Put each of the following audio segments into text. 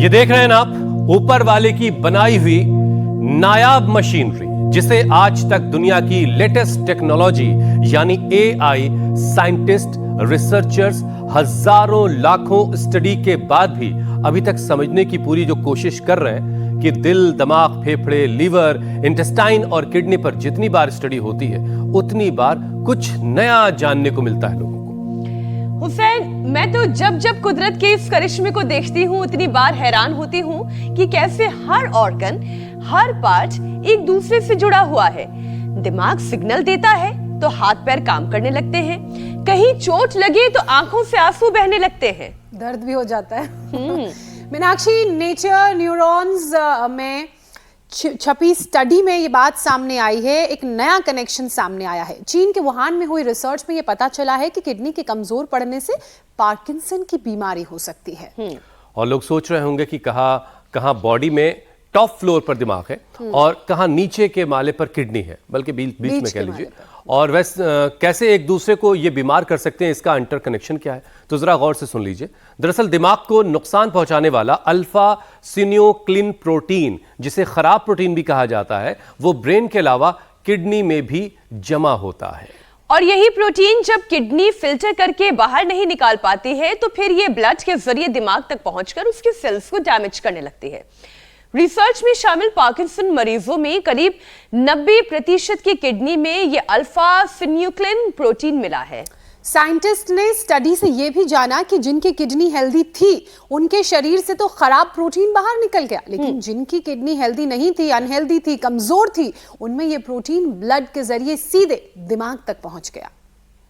ये देख रहे हैं ना आप, ऊपर वाले की बनाई हुई नायाब मशीनरी, जिसे आज तक दुनिया की लेटेस्ट टेक्नोलॉजी यानी एआई साइंटिस्ट, रिसर्चर्स हजारों लाखों स्टडी के बाद भी अभी तक समझने की पूरी जो कोशिश कर रहे हैं कि दिल, दिमाग, फेफड़े, लीवर, इंटेस्टाइन और किडनी पर जितनी बार स्टडी होती है उतनी बार कुछ नया जानने को मिलता है लोगों को। हुसैन, मैं तो जब जब कुदरत के इस करिश्मे को देखती हूँ उतनी बार हैरान होती हूँ कि कैसे हर ऑर्गन, हर पार्ट एक दूसरे से जुड़ा हुआ है। दिमाग सिग्नल देता है तो हाथ पैर काम करने लगते हैं, कहीं चोट लगे तो आंखों से आंसू बहने लगते हैं, दर्द भी हो जाता है। मीनाक्षी, नेचर न्यूरॉन्स में छपी स्टडी में ये बात सामने आई है, एक नया कनेक्शन सामने आया है। चीन के वुहान में हुई रिसर्च में ये पता चला है कि किडनी के कमजोर पड़ने से पार्किंसन की बीमारी हो सकती है। और लोग सोच रहे होंगे कि कहाँ बॉडी में टॉप फ्लोर पर दिमाग है और कहाँ नीचे के माले पर किडनी है, बल्कि बीच में कह लीजिए। और वैसे कैसे एक दूसरे को ये बीमार कर सकते हैं, इसका इंटर कनेक्शन क्या है, तो जरा गौर से सुन लीजिए। दरअसल दिमाग को नुकसान पहुंचाने वाला अल्फा सिन्योक्लिन प्रोटीन, जिसे खराब प्रोटीन भी कहा जाता है, वो ब्रेन के अलावा किडनी में भी जमा होता है। और यही प्रोटीन जब किडनी फिल्टर करके बाहर नहीं निकाल पाती है तो फिर ये ब्लड के जरिए दिमाग तक पहुंचकर उसके सेल्स को डैमेज करने लगती है। रिसर्च में शामिल पार्किंसन मरीजों में करीब 90% की किडनी में ये अल्फा सिन्यूक्लिन प्रोटीन मिला है। साइंटिस्ट ने स्टडी से यह भी जाना कि जिनकी किडनी हेल्दी थी उनके शरीर से तो खराब प्रोटीन बाहर निकल गया, लेकिन जिनकी किडनी हेल्दी नहीं थी, अनहेल्दी थी, कमजोर थी, उनमें यह प्रोटीन ब्लड के जरिए सीधे दिमाग तक पहुंच गया।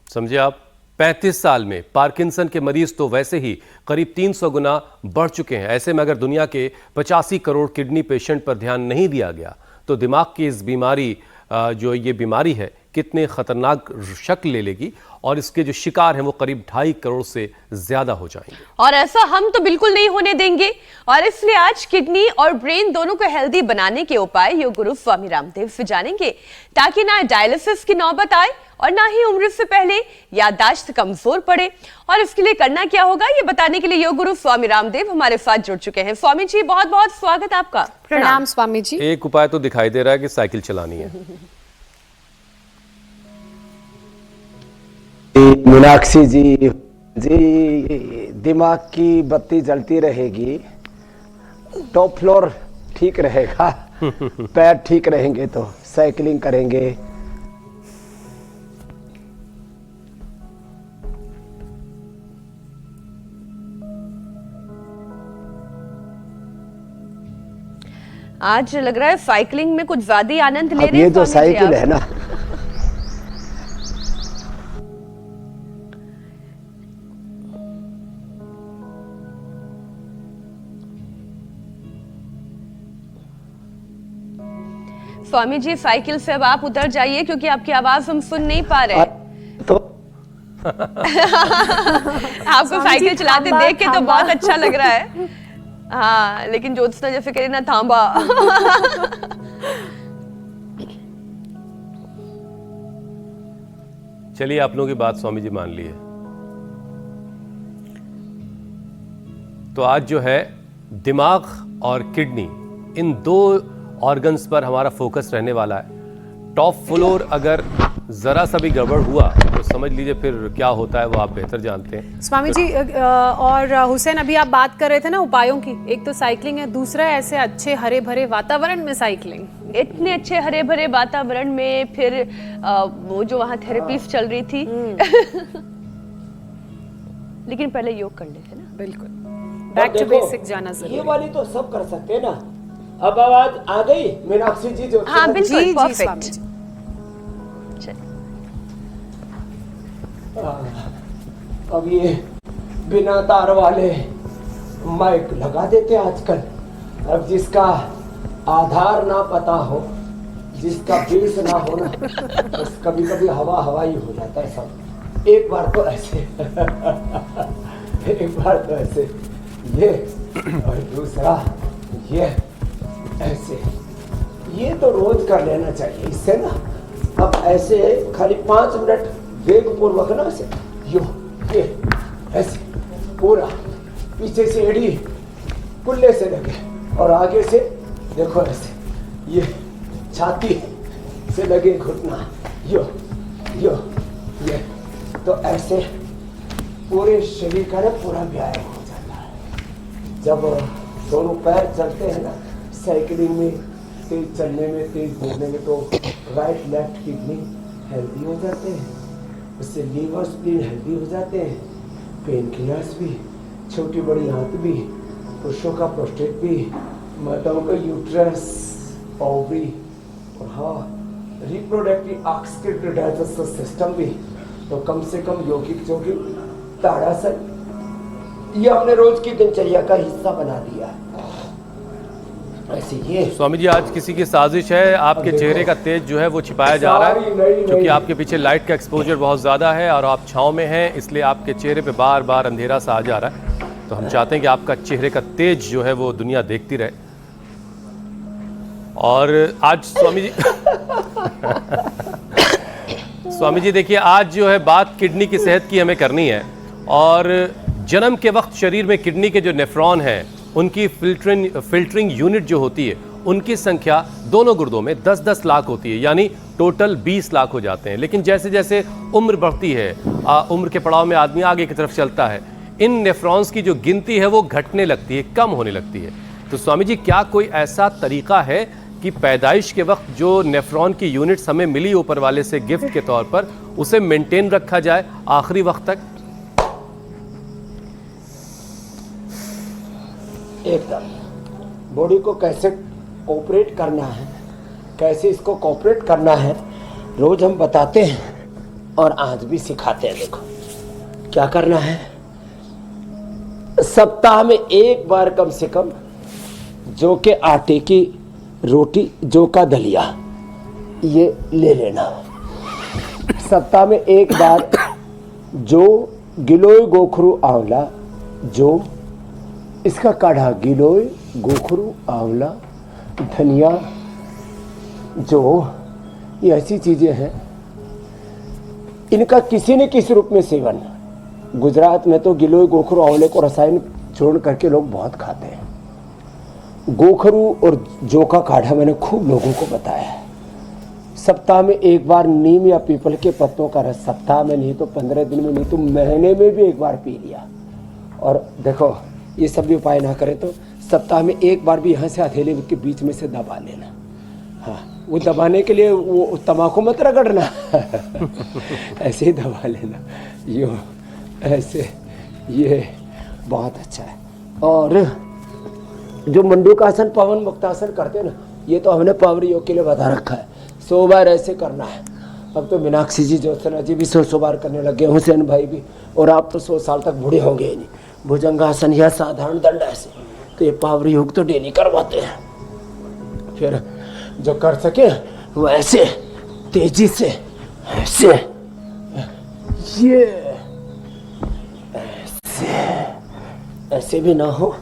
समझे आप, 35 साल में पार्किंसन के मरीज तो वैसे ही करीब 300 गुना बढ़ चुके हैं। ऐसे में अगर दुनिया के 85 करोड़ किडनी पेशेंट पर ध्यान नहीं दिया गया तो दिमाग की इस बीमारी, जो ये बीमारी है, कितने खतरनाक शक्ल ले लेगी और इसके जो शिकार हैं वो करीब 2.5 करोड़ से ज्यादा हो जाएंगे। और ऐसा हम तो बिल्कुल नहीं होने देंगे, और इसलिए आज किडनी और ब्रेन दोनों को हेल्दी बनाने के उपाय योग गुरु स्वामी रामदेव से जानेंगे, ताकि ना डायलिसिस की नौबत आए और ना ही उम्र से पहले याददाश्त कमजोर पड़े। और इसके लिए करना क्या होगा, ये बताने के लिए योग गुरु स्वामी रामदेव हमारे साथ जुड़ चुके हैं। स्वामी जी, बहुत बहुत स्वागत आपका। प्रणाम स्वामी जी। एक उपाय तो दिखाई दे रहा है कि साइकिल चलानी है। मीनाक्षी जी, दिमाग की बत्ती जलती रहेगी, टॉप फ्लोर ठीक रहेगा, पैर ठीक रहेंगे तो साइकिलिंग करेंगे। आज लग रहा है साइकिलिंग में कुछ ज्यादा ही आनंद ले रहे हैं। ये जो साइकिल है ना, स्वामी जी, साइकिल से अब आप उतर जाइए क्योंकि आपकी आवाज हम सुन नहीं पा रहे। तो आपको साइकिल चलाते देख के तो बहुत अच्छा लग रहा है। हाँ, लेकिन ज्योत्सना जैसे कह रही ना, थांबा। चलिए, आप लोगों की बात स्वामी जी मान ली है। तो आज जो है दिमाग और किडनी, इन दो ऑर्गन्स पर हमारा फोकस रहने वाला है। टॉप फ्लोर अगर जरा सा भी गड़बड़ हुआ तो समझ लीजिए फिर क्या होता है, वो आप बेहतर जानते हैं। स्वामी जी, और हुसैन, अभी आप बात कर रहे थे ना उपायों की, एक तो साइकिलिंग है, दूसरा ऐसे अच्छे हरे भरे वातावरण में साइकिलिंग। इतने अच्छे हरे भरे वातावरण में फिर वो जो वहाँ थेरेपीज चल रही थी। लेकिन पहले योग कर लेते ना। बिल्कुल, बैक टू बेसिक जाना जरूरी। ये वाली तो सब कर सकते हैं ना। अब आवाज आ गई मीनाक्षी जी? जो हाँ, बिल्कुल परफेक्ट। अब ये बिना तार वाले माइक लगा देते आजकल। अब जिसका आधार ना पता हो, जिसका बेस ना हो ना, बस कभी कभी हवा ही हो जाता है सब। एक बार तो ऐसे एक बार तो ऐसे ये, और दूसरा ये ऐसे। ये तो रोज कर लेना चाहिए इससे ना। अब ऐसे खाली 5 मिनट वेग पूर्वक ना से यो ये ऐसे पूरा पीछे से एड़ी कुल्ले से लगे, और आगे से देखो ऐसे, ये छाती से लगे घुटना, यो यो ये, तो ऐसे पूरे शरीर का ना पूरा व्यायाम हो जाता है। जब दोनों पैर चलते हैं ना साइकिलिंग में, तेज चलने में, तेज घूमने में, तो राइट लेफ्ट किडनी हेल्दी हो जाते हैं, उससे लीवर स्प्लीन हेल्दी हो जाते हैं, पेनक्रियास भी, छोटी बड़ी आंत भी, पुरुषों का प्रोस्टेट भी, माताओं का यूट्रस, ओवरी, और हाँ रिप्रोडक्टिव ऑक्सीडेटिव डाइजेस्टिव सिस्टम भी। तो कम से कम यौगिक जोगिक ताड़ासन ये हमने रोज की दिनचर्या का हिस्सा बना दिया। ऐसे ये स्वामी जी आज किसी की साजिश है, आपके चेहरे का तेज जो है वो छिपाया जा रहा है, क्योंकि आपके पीछे लाइट का एक्सपोजर बहुत ज़्यादा है और आप छाँव में हैं, इसलिए आपके चेहरे पे बार बार अंधेरा सा आ जा रहा है। तो हम चाहते हैं कि आपका चेहरे का तेज जो है वो दुनिया देखती रहे। और आज स्वामी जी स्वामी जी देखिए, आज जो है बात किडनी की सेहत की हमें करनी है, और जन्म के वक्त शरीर में किडनी के जो नेफ्रॉन हैं उनकी फिल्टरिंग यूनिट जो होती है उनकी संख्या दोनों गुर्दों में 10-10 लाख होती है, यानी टोटल 20 लाख हो जाते हैं। लेकिन जैसे जैसे उम्र बढ़ती है, उम्र के पड़ाव में आदमी आगे की तरफ चलता है, इन नेफ्रॉन्स की जो गिनती है वो घटने लगती है, कम होने लगती है। तो स्वामी जी क्या कोई ऐसा तरीका है कि पैदाइश के वक्त जो नेफ्रॉन की यूनिट्स हमें मिली ऊपर वाले से गिफ्ट के तौर पर, उसे मेंटेन रखा जाए आखिरी वक्त तक? एकदम बॉडी को कैसे कोऑपरेट करना है, कैसे इसको कोऑपरेट करना है, रोज हम बताते हैं और आज भी सिखाते हैं। देखो क्या करना है, सप्ताह में एक बार कम से कम जौ के आटे की रोटी, जौ का दलिया ये ले लेना। सप्ताह में एक बार जौ, गिलोय, गोखरू, आंवला, जौ, इसका काढ़ा, गिलोय, गोखरू, आंवला, धनिया, जौ, ये ऐसी चीजें हैं, इनका किसी न किसी रूप में सेवन। गुजरात में तो गिलोय, गोखरू, आंवले को रसायन छोड़ करके लोग बहुत खाते हैं। गोखरू और जौ का काढ़ा मैंने खूब लोगों को बताया है। सप्ताह में एक बार नीम या पीपल के पत्तों का रस, सप्ताह में नहीं तो 15 दिन में, नहीं तो महीने में भी एक बार पी लिया। और देखो ये सब भी उपाय ना करें तो सप्ताह में एक बार भी यहाँ से हथेली के बीच में से दबा लेना। हाँ, वो दबाने के लिए वो तम्बाकू मत रगड़ना ऐसे ही दबा लेना, यूँ ऐसे, ये बहुत अच्छा है। और जो मंडूकासन, पवन मुक्तासन करते हैं ना, ये तो हमने पावर योग के लिए बता रखा है, 100 बार ऐसे करना है। अब तो मीनाक्षी जी, ज्योत्सना जी भी 100 बार करने लगे, हुसैन भाई भी, और आप तो 100 साल तक बूढ़े होंगे ही नहीं। भुजंगासन या साधारण दंड ऐसे, तो ये पावर योग तो डेली करवाते हैं। फिर जो कर सके वो ऐसे तेजी से, ऐसे, ये ऐसे भी ना हो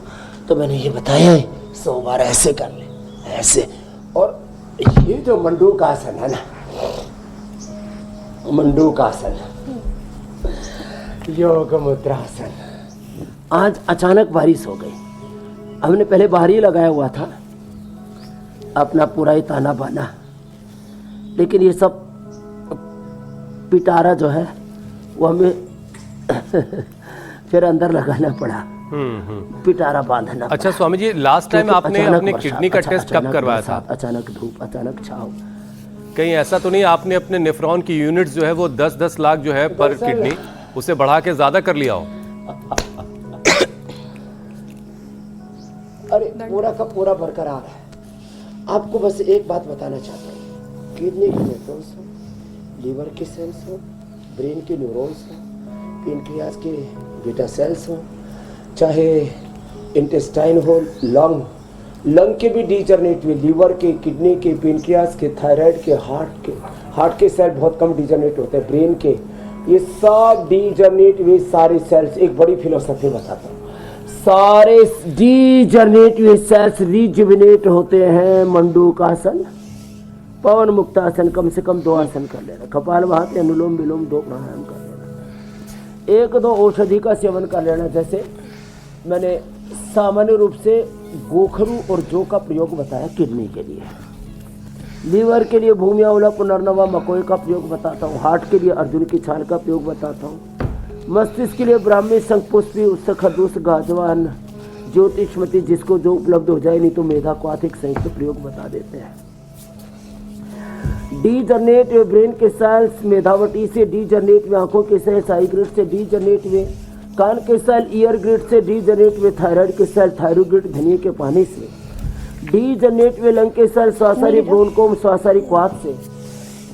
तो मैंने ये बताया है 100 बार ऐसे कर ले, ऐसे। और ये जो मंडूकासन है ना, मंडूकासन, योग मुद्रासन, आज अचानक बारिश हो गई। हमने पहले बाहर ही लगाया हुआ था अपना पूरा ही ताना बाना, लेकिन ये सब पिटारा जो है वो हमें फिर अंदर लगाना पड़ा, पिटारा बांधना। अच्छा स्वामी जी, लास्ट टाइम आपने अपने किडनी का टेस्ट कब करवाया था? अचानक धूप, अचानक छाव। कहीं ऐसा तो नहीं आपने अपने नेफ्रॉन की यूनिट्स जो है वो 10-10 लाख जो है पर किडनी, उसे बढ़ा के ज्यादा कर लिया हो? अरे पूरा का पूरा बरकरार है। आपको बस एक बात बताना चाहता हूँ, किडनी के नेफ्रॉन्स हो, लीवर के सेल्स हो, ब्रेन के न्यूरॉन्स हो, पेनक्रियास के बीटा सेल्स हो, चाहे इंटेस्टाइन हो, लंग के भी डिजनरेट हुए, लीवर के, किडनी के, पेनक्रियास के, थायराइड के, हार्ट के सेल बहुत कम डिजनरेट होते हैं, ब्रेन के, ये सब डिजनरेट हुए सारे सेल्स। एक बड़ी फिलोसफी बताता हूँ, सारे डिजनरेट हुए सेल्स रिजुविनेट होते हैं। मंडूकासन, पवन मुक्तासन, कम से कम 2 आसन कर लेना, कपालभाति, अनुलोम विलोम 2 प्राणायाम कर लेना, 1-2 औषधि का सेवन कर लेना। जैसे मैंने सामान्य रूप से गोखरू और जौ का प्रयोग बताया किडनी के लिए। लीवर के लिए भूमि आंवला, पुनर्नवा, मकोई का प्रयोग बताता हूँ। हार्ट के लिए अर्जुन की छाल का प्रयोग बताता हूँ। मस्तिष्क के लिए ब्राह्मी, शंखपुष्पी, उत्सव, खरदूस, गाजवान, ज्योतिषमती, जिसको जो उपलब्ध हो जाए, नहीं तो मेधा को आर्थिक संयुक्त प्रयोग बता देते हैं। डी जनरेट वे ब्रेन के सेल्स, मेधावटी से डी जनरेट वे आंखों के सेल्स, आई ग्रिड से डी जनरेट वे कान के सेल, ईयर ग्रिड से डी जनरेट वे थायराइड के सेल, थायराइड ग्रिड धनिये के पानी से डी जनरेट वे लंग के सेल, स्वासारी ब्रोनकोम, स्वासारी क्वाथ से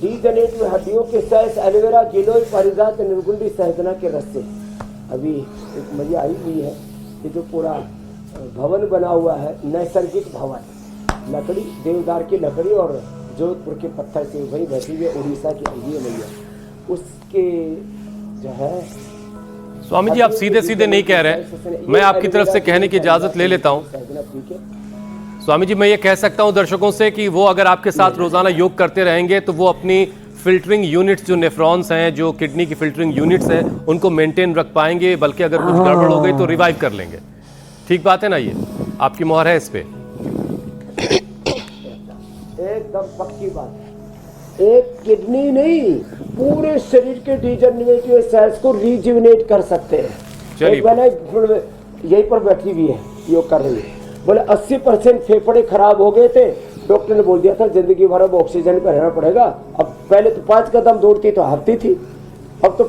डी जनरेट वे हड्डियों के सेल्स, एलोवेरा, गिलोय, पारिजात, निर्गुंडी, सहजना के रस से। अभी एक मजा आई हुई है कि जो पूरा भवन बना हुआ है, नैसर्गिक भवन, लकड़ी, देवदार की लकड़ी और जोधपुर के पत्थर से वही बैठी हुई उड़ीसा की अंगी मैया, उसके जो है। स्वामी जी, आप सीधे सीधे नहीं कह रहे, मैं आपकी तरफ से कहने की इजाजत ले लेता हूँ। स्वामी जी, मैं ये कह सकता हूँ दर्शकों से कि वो अगर आपके साथ रोजाना योग करते रहेंगे तो वो अपनी फिल्टरिंग यूनिट्स, जो नेफ्रॉन्स हैं, जो किडनी की फिल्टरिंग यूनिट्स हैं, उनको मेंटेन रख पाएंगे, बल्कि अगर कुछ गड़बड़ हो गई तो रिवाइव कर लेंगे। ठीक बात है ना? ये आपकी मोहर है इस पे? एकदम पक्की बात। एक किडनी नहीं, पूरे शरीर के डिजनरेटिव सेल्स को रिजुविनेट कर सकते हैं। चलिए, यहीं पर बैठी हुई है, योग कर रही है। बोले 80% फेफड़े खराब हो गए थे, डॉक्टर ने बोल दिया था जिंदगी भर अब ऑक्सीजन पर रहना पड़ेगा। अब पहले तो 5 कदम दौड़ती तो हारती थी, अब तो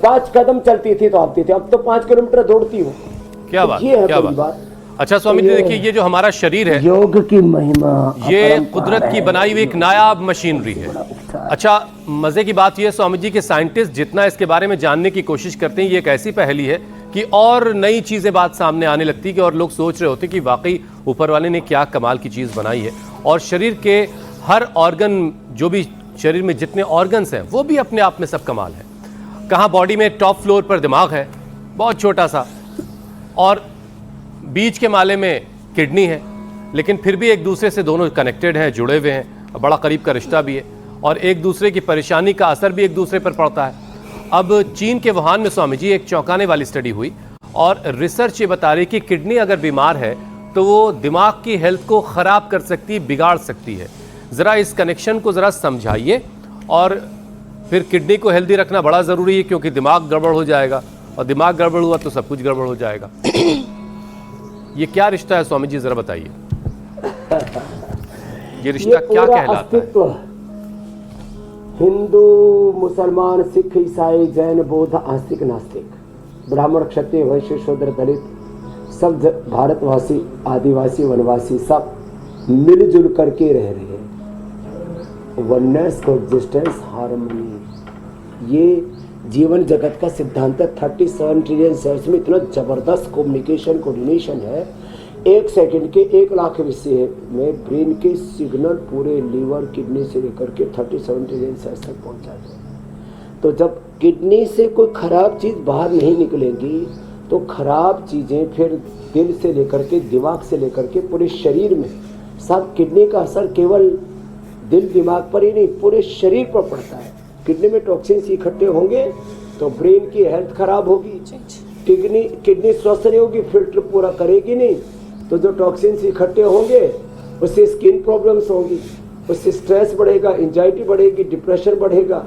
5 कदम चलती थी तो हारती थी, अब तो 5 किलोमीटर दौड़ती हूँ। क्या बात, ये है क्या बात। अच्छा स्वामी जी, देखिए ये जो हमारा शरीर है, योग की महिमा, ये कुदरत की बनाई हुई एक नायाब मशीनरी है। अच्छा, मजे की बात यह स्वामी जी कि साइंटिस्ट जितना इसके बारे में जानने की कोशिश करते हैं, ये एक ऐसी पहेली है कि और नई चीजें बात सामने आने लगती है कि और लोग सोच रहे होते कि वाकई ऊपर वाले ने क्या कमाल की चीज बनाई है। और शरीर के हर ऑर्गन, जो भी शरीर में जितने ऑर्गन्स हैं, वो भी अपने आप में सब कमाल है। कहाँ बॉडी में टॉप फ्लोर पर दिमाग है, बहुत छोटा सा, और बीच के माले में किडनी है, लेकिन फिर भी एक दूसरे से दोनों कनेक्टेड हैं, जुड़े हुए हैं, बड़ा करीब का रिश्ता भी है, और एक दूसरे की परेशानी का असर भी एक दूसरे पर पड़ता है। अब चीन के वुहान में स्वामी जी एक चौंकाने वाली स्टडी हुई और रिसर्च ये बता रही कि किडनी अगर बीमार है तो वो दिमाग की हेल्थ को ख़राब कर सकती है, बिगाड़ सकती है। ज़रा इस कनेक्शन को ज़रा समझाइए। और फिर किडनी को हेल्दी रखना बड़ा ज़रूरी है, क्योंकि दिमाग गड़बड़ हो जाएगा, और दिमाग गड़बड़ हुआ तो सब कुछ गड़बड़ हो जाएगा। ये क्या रिश्ता है स्वामी जी, ज़रा बताइए। ये रिश्ता क्या कहलाता है? हिंदू, मुसलमान, सिख, ईसाई, जैन, बौद्ध, आस्तिक, नास्तिक, ब्राह्मण, क्षत्रिय, वैश्य, शूद्र, दलित, सब भारतवासी, आदिवासी, वनवासी, सब मिलजुल करके रह रहे हैं। वननेस, कोएग्जिस्टेंस, हार्मनी, ये जीवन जगत का सिद्धांत है। 37 ट्रिलियन सेल्स में इतना जबरदस्त कम्युनिकेशन, कोऑर्डिनेशन है। 1 सेकंड के 1 लाख विषय में ब्रेन के सिग्नल पूरे लीवर, किडनी से लेकर के 37 ट्रिलियन सेल्स तक पहुंच जाते हैं। तो जब किडनी से कोई खराब चीज़ बाहर नहीं निकलेगी तो खराब चीज़ें फिर दिल से लेकर के, दिमाग से लेकर के पूरे शरीर में, सब किडनी का असर केवल दिल दिमाग पर ही नहीं, पूरे शरीर पर पड़ता है। किडनी में टॉक्सिन्स इकट्ठे होंगे तो ब्रेन की हेल्थ खराब होगी, किडनी स्वस्थ नहीं होगी, फिल्टर पूरा करेगी नहीं, तो जो टॉक्सिन्स इकट्ठे होंगे उससे स्किन प्रॉब्लम्स होंगी, उससे स्ट्रेस बढ़ेगा, एंजाइटी बढ़ेगी, डिप्रेशन बढ़ेगा,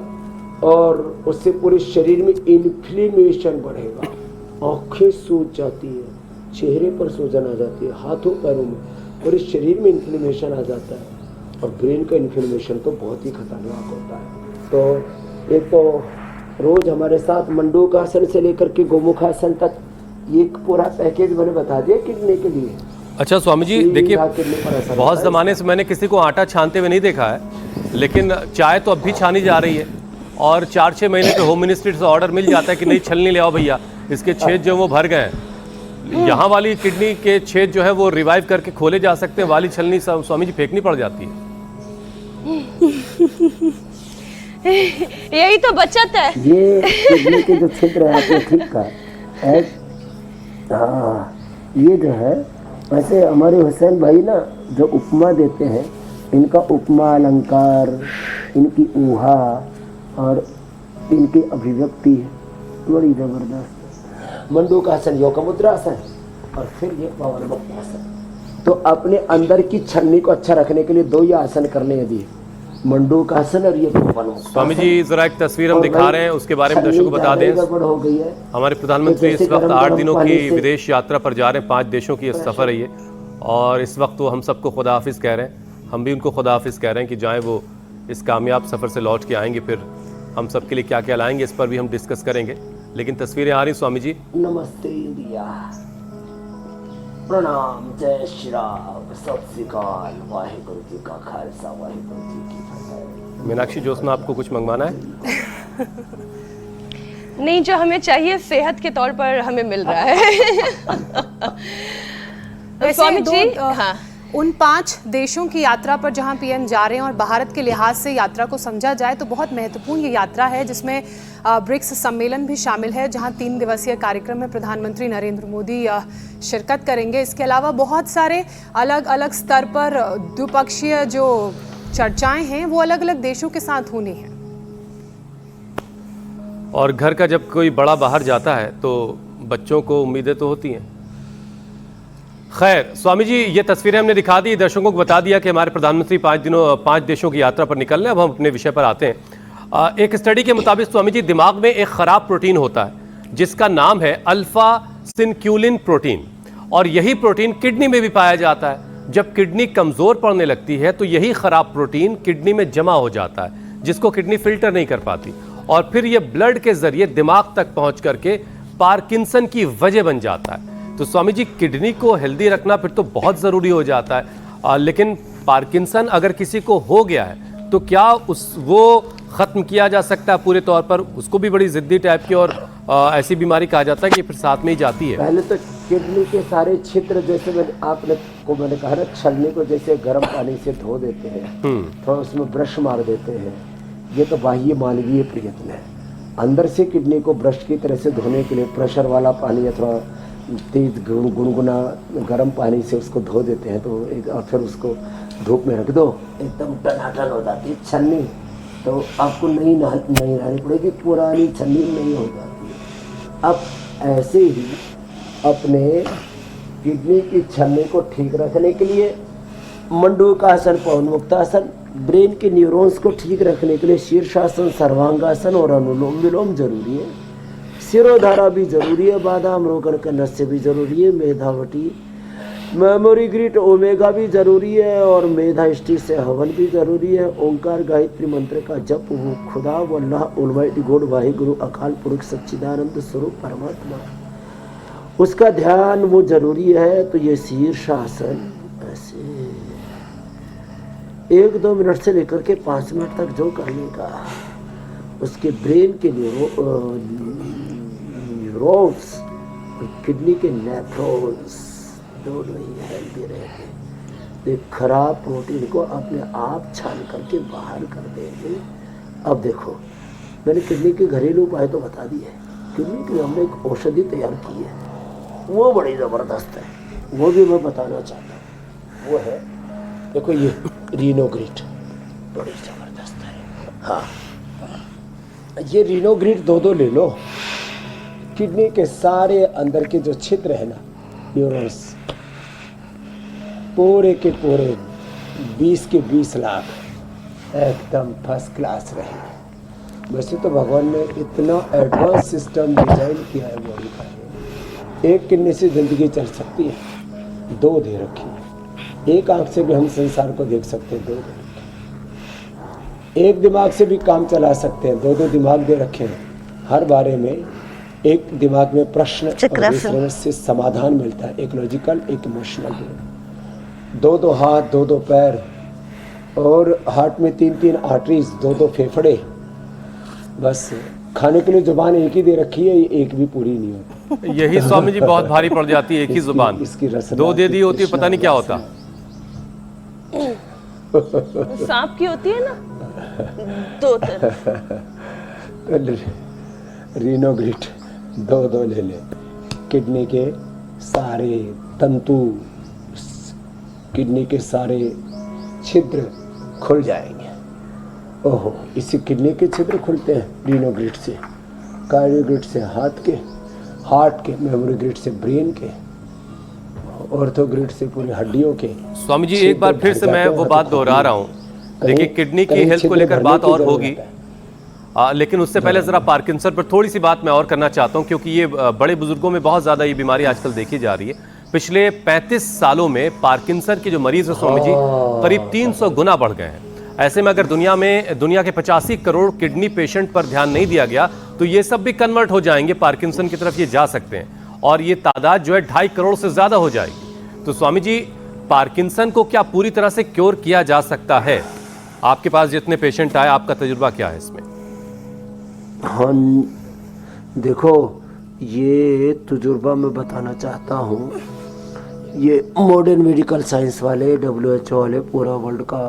और उससे पूरे शरीर में इन्फ्लेमेशन बढ़ेगा। आँखें सूज जाती है, चेहरे पर सूजन आ जाती है, हाथों पैरों में, पूरे शरीर में इन्फ्लेमेशन आ जाता है। और ब्रेन का इन्फ्लेमेशन तो बहुत ही खतरनाक होता है। तो एक तो रोज हमारे साथ मंडूकासन से लेकर के गोमुखासन तक ये पूरा पैकेज मैंने बता दिया किडनी के लिए। अच्छा स्वामी जी, देखिए बहुत ज़माने से मैंने किसी को आटा छानते हुए नहीं देखा है, लेकिन चाय तो अब भी छानी जा रही है, और 4-6 महीने पे होम मिनिस्ट्री से ऑर्डर मिल जाता है कि नहीं छलनी ले आओ भैया, इसके छेद जो वो भर गए हैं। यहाँ वाली किडनी के छेद जो है वो रिवाइव करके खोले जा सकते हैं, वाली छलनी स्वामी जी फेंकनी पड़ जाती है। यही तो बचत है। ये किडनी के जो छिद्र है ठीक का, ये जो है, वैसे हमारे हुसैन भाई ना जो उपमा देते हैं, इनका उपमा अलंकार, इनकी ऊहा और इनकी अभिव्यक्ति बड़ी जबरदस्त। मंडूकासन योग मुद्रासन, और फिर ये पवन मुक्त आसन। तो अपने अंदर की छन्नी को अच्छा रखने के लिए 2 ही आसन करने हैं दिए, मंडूकासन और ये पवन मुक्त। स्वामी जी जरा एक तस्वीर हम दिखा रहे हैं, उसके बारे में दर्शकों को बता दें। गड़बड़ हो गई है। हमारे प्रधानमंत्री इस वक्त 8 दिनों की विदेश यात्रा पर जा रहे हैं, 5 देशों की सफ़र है ये, और इस वक्त वो हम सबको खुदा हाफिज़ कह रहे हैं। हम भी उनको खुदा हाफिज़ कह रहे हैं कि जाएँ वो इस कामयाब सफ़र से लौट के आएंगे, फिर हम सब के लिए क्या क्या लाएंगे इस पर भी हम डिस्कस करेंगे। लेकिन तस्वीरें आ रही स्वामी जी। नमस्ते इंडिया, प्रणाम, जय श्री राम, सत श्री अकाल, वाहिगुरु जी का खालसा, वाहिगुरु जी की फतेह। मीनाक्षी जोत्सना, आपको कुछ मंगवाना है? नहीं, जो हमें चाहिए सेहत के तौर पर हमें मिल रहा है। स्वामी जी, हाँ, उन 5 देशों की यात्रा पर जहां पीएम जा रहे हैं और भारत के लिहाज से यात्रा को समझा जाए तो बहुत महत्वपूर्ण ये यात्रा है, जिसमें ब्रिक्स सम्मेलन भी शामिल है, जहां 3 दिवसीय कार्यक्रम में प्रधानमंत्री नरेंद्र मोदी शिरकत करेंगे। इसके अलावा बहुत सारे अलग अलग स्तर पर द्विपक्षीय जो चर्चाएं हैं वो अलग अलग देशों के साथ होनी है। और घर का जब कोई बड़ा बाहर जाता है तो बच्चों को उम्मीदें तो होती हैं। खैर स्वामी जी, ये तस्वीरें हमने दिखा दी, दर्शकों को बता दिया कि हमारे प्रधानमंत्री 5 देशों की यात्रा पर निकल रहे हैं। अब हम अपने विषय पर आते हैं। एक स्टडी के मुताबिक स्वामी जी, दिमाग में एक खराब प्रोटीन होता है जिसका नाम है अल्फा सिनक्यूलिन प्रोटीन, और यही प्रोटीन किडनी में भी पाया जाता है। जब किडनी कमजोर पड़ने लगती है तो यही खराब प्रोटीन किडनी में जमा हो जाता है, जिसको किडनी फिल्टर नहीं कर पाती, और फिर यह ब्लड के जरिए दिमाग तक पहुंच करके पार्किंसन की वजह बन जाता है। तो स्वामी जी, किडनी को हेल्दी रखना फिर तो बहुत ज़रूरी हो जाता है, लेकिन पार्किंसन अगर किसी को हो गया है तो क्या वो ख़त्म किया जा सकता है पूरे तौर पर? उसको भी बड़ी ज़िद्दी टाइप की और ऐसी बीमारी कहा जाता है कि फिर साथ में ही जाती है। पहले तो किडनी के सारे छिद्र, जैसे मैंने कहा ना, छलनी को जैसे गर्म पानी से धो देते हैं, थोड़ा उसमें ब्रश मार देते हैं, ये तो बाह्य मानवीय प्रयत्न है। अंदर से किडनी को ब्रश की तरह से धोने के लिए प्रेशर वाला पानी या थोड़ा तेज गुनगुना गर्म पानी से उसको धो देते हैं, तो और फिर उसको धूप में रख दो, एकदम टनाटन हो जाती है छन्नी। तो आपको नहीं नहानी पड़ेगी, पुरानी छन्नी नहीं हो जाती है। अब ऐसे ही अपने किडनी की छन्नी को ठीक रखने के लिए मंडूकासन, पवन मुक्तासन, ब्रेन के न्यूरॉन्स को ठीक रखने के लिए शीर्षासन, सर्वांगासन और अनुलोम विलोम जरूरी है। सिरोधारा भी जरूरी है, बादाम रोगन का नस्य भी जरूरी है, मेधावटी, मेमोरी ग्रिट, ओमेगा भी जरूरी है, और मेधा इष्टि से हवन भी जरूरी है। ओंकार गायत्री मंत्र का जप हो, खुदा वल्लाह ऑलमाइटी गॉड वाहिगुरु अकाल पुरुष सच्चिदानंद स्वरूप परमात्मा, उसका ध्यान वो जरूरी है। तो ये शीर्षासन ऐसे 1-2 मिनट से लेकर के 5 मिनट तक जो करने का, उसके ब्रेन के न्यूरॉन्स, किडनी के नेफ्रॉन्स दोनों ही हेल्दी रहते हैं। तो खराब प्रोटीन को अपने आप छान करके बाहर कर देंगे। अब देखो, मैंने किडनी के घरेलू उपाय तो बता दिए, किडनी के लिए हमने एक औषधि तैयार की है, वो बड़ी ज़बरदस्त है, वो भी मैं बताना चाहता हूँ। वो है, देखो ये रीनोग्रिट, बड़ी ज़बरदस्त है। हाँ, ये रीनोग्रिट 2 ले लो। किडनी के सारे अंदर के जो छिद्र है ना, न्यूरॉन्स, पूरे के पूरे 20 के 20 लाख एकदम फर्स्ट क्लास रहे। वैसे तो भगवान ने इतना एडवांस सिस्टम डिजाइन किया है बॉडी का। एक किडनी से जिंदगी चल सकती है, 2 दे रखी है। एक आंख से भी हम संसार को देख सकते हैं, 2 दे रखे। एक दिमाग से भी काम चला सकते हैं, 2 दिमाग दे रखे हैं। हर बारे में एक दिमाग में प्रश्न और दूसरे से समाधान मिलता है, एक लॉजिकल, एक इमोशनल। 2 हाथ, 2 पैर, और हार्ट में 3 आर्टरीज, 2 फेफड़े। बस खाने के लिए जुबान एक ही दे रखी है, एक भी पूरी नहीं होती। यही स्वामी जी बहुत भारी पड़ जाती है, एक ही जुबान, इसकी 2 दे दी होती है, पता नहीं क्या होता। सांप की होती है ना 2 तरफ। रीनोग्रिट 2 ले ले। किडनी के सारे तंतु, किडनी के सारे छिद्र खुल जाएंगे। ओहो, इसी किडनी के छिद्र खुलते हैं रीनोग्रिट से, कार्डियोग्रिट से हार्ट के, मेमोरी ग्रिड से ब्रेन के, ऑर्थोग्रिड से पूरी हड्डियों के स्वामी जी एक बार फिर से मैं वो बात दोहरा रहा हूँ, देखिए किडनी की हेल्थ को लेकर बात और होगी, लेकिन उससे पहले जरा पार्किंसन पर थोड़ी सी बात मैं और करना चाहता हूं, क्योंकि ये बड़े बुजुर्गों में बहुत ज्यादा ये बीमारी आजकल देखी जा रही है। पिछले 35 सालों में पार्किंसन के जो मरीज है स्वामी जी करीब 300 गुना बढ़ गए हैं। ऐसे में अगर दुनिया के 85 करोड़ किडनी पेशेंट पर ध्यान नहीं दिया गया तो ये सब भी कन्वर्ट हो जाएंगे, पार्किंसन की तरफ ये जा सकते हैं और ये तादाद जो है 2.5 करोड़ से ज्यादा हो जाएगी। तो स्वामी जी पार्किंसन को क्या पूरी तरह से क्योर किया जा सकता है? आपके पास जितने पेशेंट आए, आपका तजुर्बा क्या है इसमें? हाँ देखो, ये तजुर्बा मैं बताना चाहता हूँ, ये मॉडर्न मेडिकल साइंस वाले, WHO वाले, पूरा वर्ल्ड का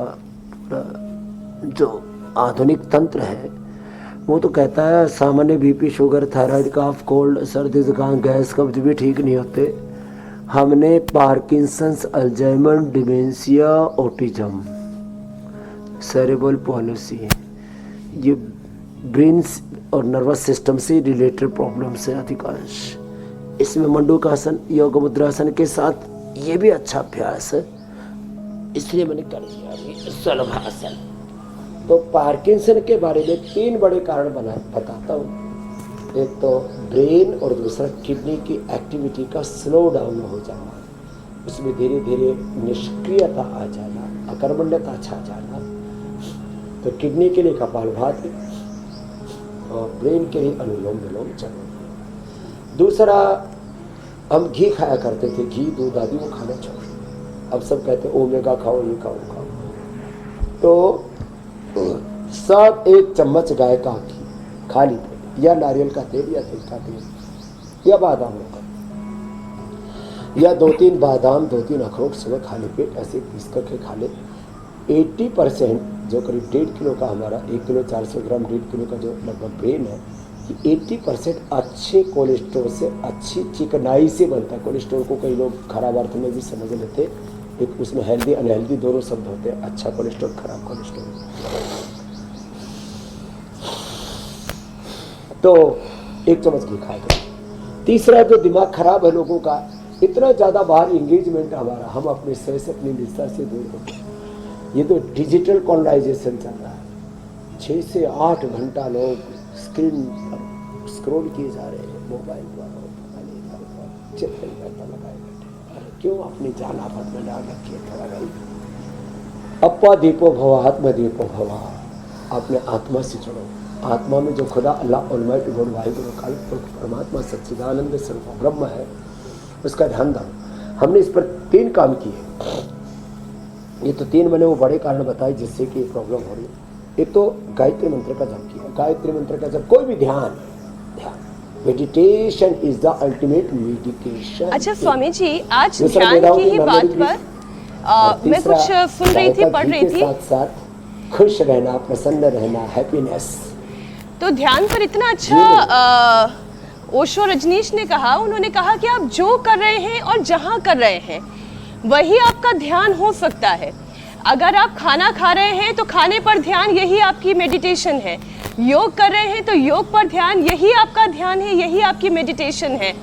पूरा जो आधुनिक तंत्र है वो तो कहता है सामान्य BP, शुगर, थायराइड, कफ, कोल्ड, सर्दी, जुकाम, गैस, कब्ज भी ठीक नहीं होते। हमने Parkinson's, Alzheimer, dementia, autism, cerebral palsy, ये ब्रेन और नर्वस सिस्टम से रिलेटेड प्रॉब्लम से अधिकांश, इसमें मंडूकासन, योग मुद्रासन के साथ ये भी अच्छा अभ्यास है, इसलिए मैंने कर दिया शलभासन। तो पार्किंसन के बारे में 3 बड़े कारण बताता हूँ। एक तो ब्रेन और दूसरा किडनी की एक्टिविटी का स्लो डाउन हो जाना, उसमें धीरे धीरे निष्क्रियता आ जाना, अकर्मण्यता छा जाना। तो किडनी के लिए कपालभाति और ब्रेन के लिए अनुलोम विलोम चलो। दूसरा, हम घी खाया करते थे, घी दूध आदि वो खाना छोड़, अब सब कहते ओमेगा खाओ, ये खाओ खाओ। तो सब 1 चम्मच गाय का घी खाली पेट, या नारियल का तेल, या तिल का तेल, या बादाम का, या 2-3 बादाम, 2-3 अखरोट सुबह खाली पेट ऐसे पीस करके खा ले। 80% जो करीब 1.5 किलो का हमारा 1 किलो 400 ग्राम 1.5 किलो का जो लगभग ब्रेन है, ये 80% अच्छे कोलेस्ट्रॉल से, अच्छी चिकनाई से बनता है। कोलेस्ट्रॉल को कई लोग खराब अर्थ में भी समझ लेते, एक उसमें हेल्दी अनहेल्दी दोनों शब्द होते हैं, अच्छा कोलेस्ट्रॉल, खराब कोलेस्ट्रॉल। तो 1 चम्मच घी खा दो। तीसरा, जो दिमाग खराब है लोगों का, इतना ज़्यादा बाहर इंगेजमेंट हमारा, हम अपने स्वयं से, अपनी निष्ठा से दूर होते हैं। ये तो डिजिटल कॉलोनाइजेशन चल रहा है, 6 से 8 घंटा लोग स्क्रीन पर स्क्रॉल किए जा रहे हैं, मोबाइल पर चित्र लगाए बैठे। अरे क्यों अपनी जान आफत में डाल रखी है? थोड़ा भाई, अपा दीपो भवा, आत्मा दीपो भवा, अपने आत्मा से जुड़ो। आत्मा में जो खुदा अल्लाह ऑलमाइटी गॉड वाहिगुरु काल परमात्मा सच्चिदानंद स्वरूप ब्रह्म है, उसका ध्यान दो। हमने इस पर 3 काम किए। ये तो 3 मैंने वो बड़े कारण बताए जिससे कि प्रॉब्लम हो रही है। एक तो गायत्री मंत्र का जप किया। गायत्री मंत्र का जप, कोई भी ध्यान, meditation is the ultimate medication. अच्छा स्वामी जी, आज ध्यान की ही बात पर मैं कुछ सुन रही थी, पढ़ रही थी, साथ साथ खुश रहना, प्रसन्न रहना, हैप्पीनेस। तो ध्यान पर इतना अच्छा ओशो रजनीश ने कहा, उन्होंने कहा कि आप जो कर रहे हैं और जहां कर रहे हैं वही आपका ध्यान हो सकता है। अगर आप खाना खा रहे हैं तो खाने पर ध्यान, यही आपकी मेडिटेशन है। योग कर रहे हैं तो योग पर ध्यान, यही आपका ध्यान है, यही आपकी मेडिटेशन है।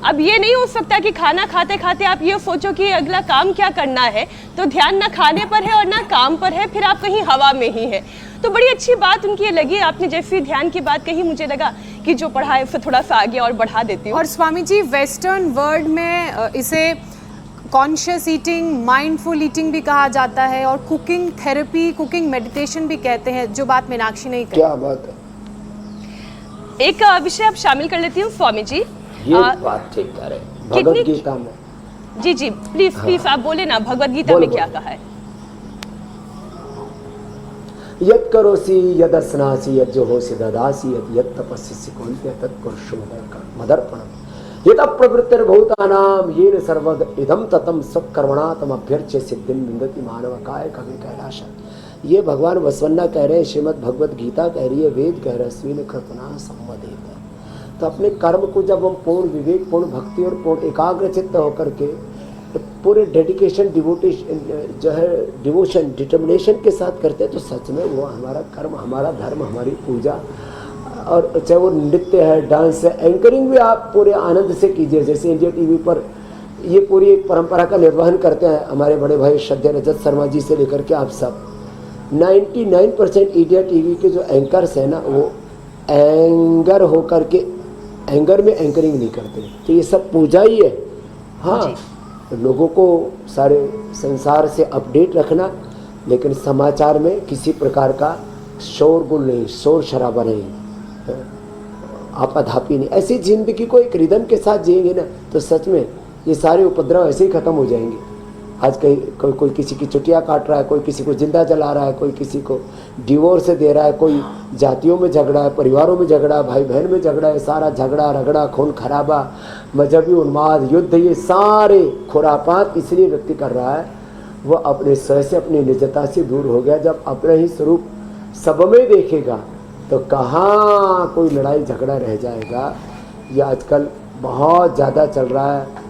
अब ये नहीं हो सकता कि खाना खाते खाते आप ये सोचो कि अगला काम क्या करना है, तो ध्यान ना खाने पर है और ना काम पर है, फिर आप कहीं हवा में ही है। तो बड़ी अच्छी बात उनकी ये लगी, आपने जैसी ध्यान की बात कही, मुझे लगा कि जो पढ़ा है फिर थोड़ा सा आगे और बढ़ा देती हूँ। और स्वामी जी, वेस्टर्न वर्ल्ड में इसे कॉन्शियस ईटिंग, माइंडफुल ईटिंग भी कहा जाता है, और कुकिंग थेरेपी, कुकिंग मेडिटेशन भी कहते हैं, जो बात मीनाक्षी ने कही। क्या बात है। एक विषय आप शामिल कर लेती हूँ स्वामी जी। ये बात ठीक कह रहे हैं, भगवद गीता में। जी जी, प्लीज प्लीज आप बोले ना, भगवद गीता में क्या कहा है? यत् करोसि यदस्नासि यज्जोहोसि ददासि यत् तपस्यसि कौन्तेय तत्कुरुष्व मदर्पणम् यतः प्रवृत्तिर्भूतानां येन सर्वद इदं ततं स्वकर्मणा तमभ्यर्च्य सिद्धिं विन्दति मानवकाय कवि कैलाश। ये भगवान बसवन्ना कह रहे हैं, श्रीमद् भगवद गीता कह रही है, वेद कह रहे हैं, स्वीन कृतना संवदेत। तो अपने कर्म को जब हम पूर्ण विवेक, पूर्ण भक्ति और पूर्ण एकाग्र चित्त होकर के पूरे डेडिकेशन, डिवोटेशन जो है, डिवोशन, डिटर्मिनेशन के साथ करते हैं, तो सच में वो हमारा कर्म, हमारा धर्म, हमारी पूजा, और चाहे वो नृत्य है, डांस है, एंकरिंग भी आप पूरे आनंद से कीजिए। जैसे इंडिया टीवी पर ये पूरी एक परंपरा का निर्वहन करते हैं हमारे बड़े भाई श्रद्धेय रजत शर्मा जी से लेकर के आप सब। 99% इंडिया टीवी के जो एंकर्स हैं ना, वो एंगर होकर के एंगर में एंकरिंग नहीं करते, तो ये सब पूजा ही है। हाँ, लोगों को सारे संसार से अपडेट रखना, लेकिन समाचार में किसी प्रकार का शोरगुल नहीं, शोर शराबा नहीं, आपाधापी नहीं। ऐसी जिंदगी को एक रिदम के साथ जिएंगे ना, तो सच में ये सारे उपद्रव ऐसे ही खत्म हो जाएंगे। आज कोई किसी की चुटिया काट रहा है, कोई किसी को जिंदा जला रहा है, कोई किसी को डिवोर्स दे रहा है, कोई जातियों में झगड़ा है, परिवारों में झगड़ा है, भाई बहन में झगड़ा है, सारा झगड़ा रगड़ा, खून खराबा, मजहबी उन्माद, युद्ध, ये सारे खुरापात इसलिए व्यक्ति कर रहा है, वह अपने स्वयं से, अपनी निजता से दूर हो गया। जब अपना ही स्वरूप सब में देखेगा तो कहाँ कोई लड़ाई झगड़ा रह जाएगा। ये आजकल बहुत ज़्यादा चल रहा है,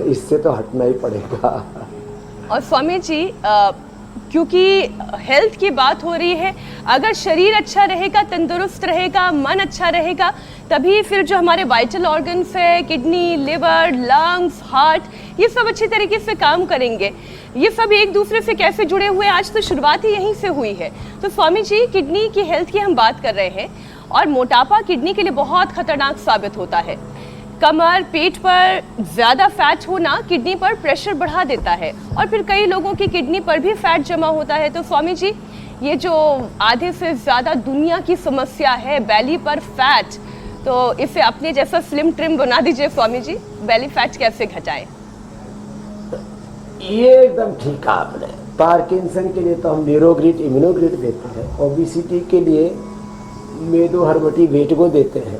इससे तो हटना ही पड़ेगा। और स्वामी जी, क्योंकि हेल्थ की बात हो रही है, अगर शरीर अच्छा रहेगा, तंदुरुस्त रहेगा, मन अच्छा रहेगा, तभी फिर जो हमारे वाइटल ऑर्गन्स है, किडनी, लिवर, लंग्स, हार्ट, ये सब अच्छी तरीके से काम करेंगे। ये सब एक दूसरे से कैसे जुड़े हुए हैं, आज तो शुरुआत ही यहीं से हुई है। तो स्वामी जी, किडनी की हेल्थ की हम बात कर रहे हैं, और मोटापा किडनी के लिए बहुत खतरनाक साबित होता है। कमर, पेट पर ज़्यादा फैट होना किडनी पर प्रेशर बढ़ा देता है, और फिर कई लोगों की किडनी पर भी फैट जमा होता है। तो स्वामी जी, ये जो आधे से ज़्यादा दुनिया की समस्या है, बेली पर फैट, तो इसे अपने जैसा स्लिम ट्रिम बना दीजिए स्वामी जी। बेली फैट कैसे घटाएं? ये एकदम ठीक कहा आपने। पार्किंसन के लिए तो हम न्यूरोग्रिड, इम्यूनोग्रिड देते हैं। ओबेसिटी के लिए मेदो हर्बटी वेटगो देते हैं।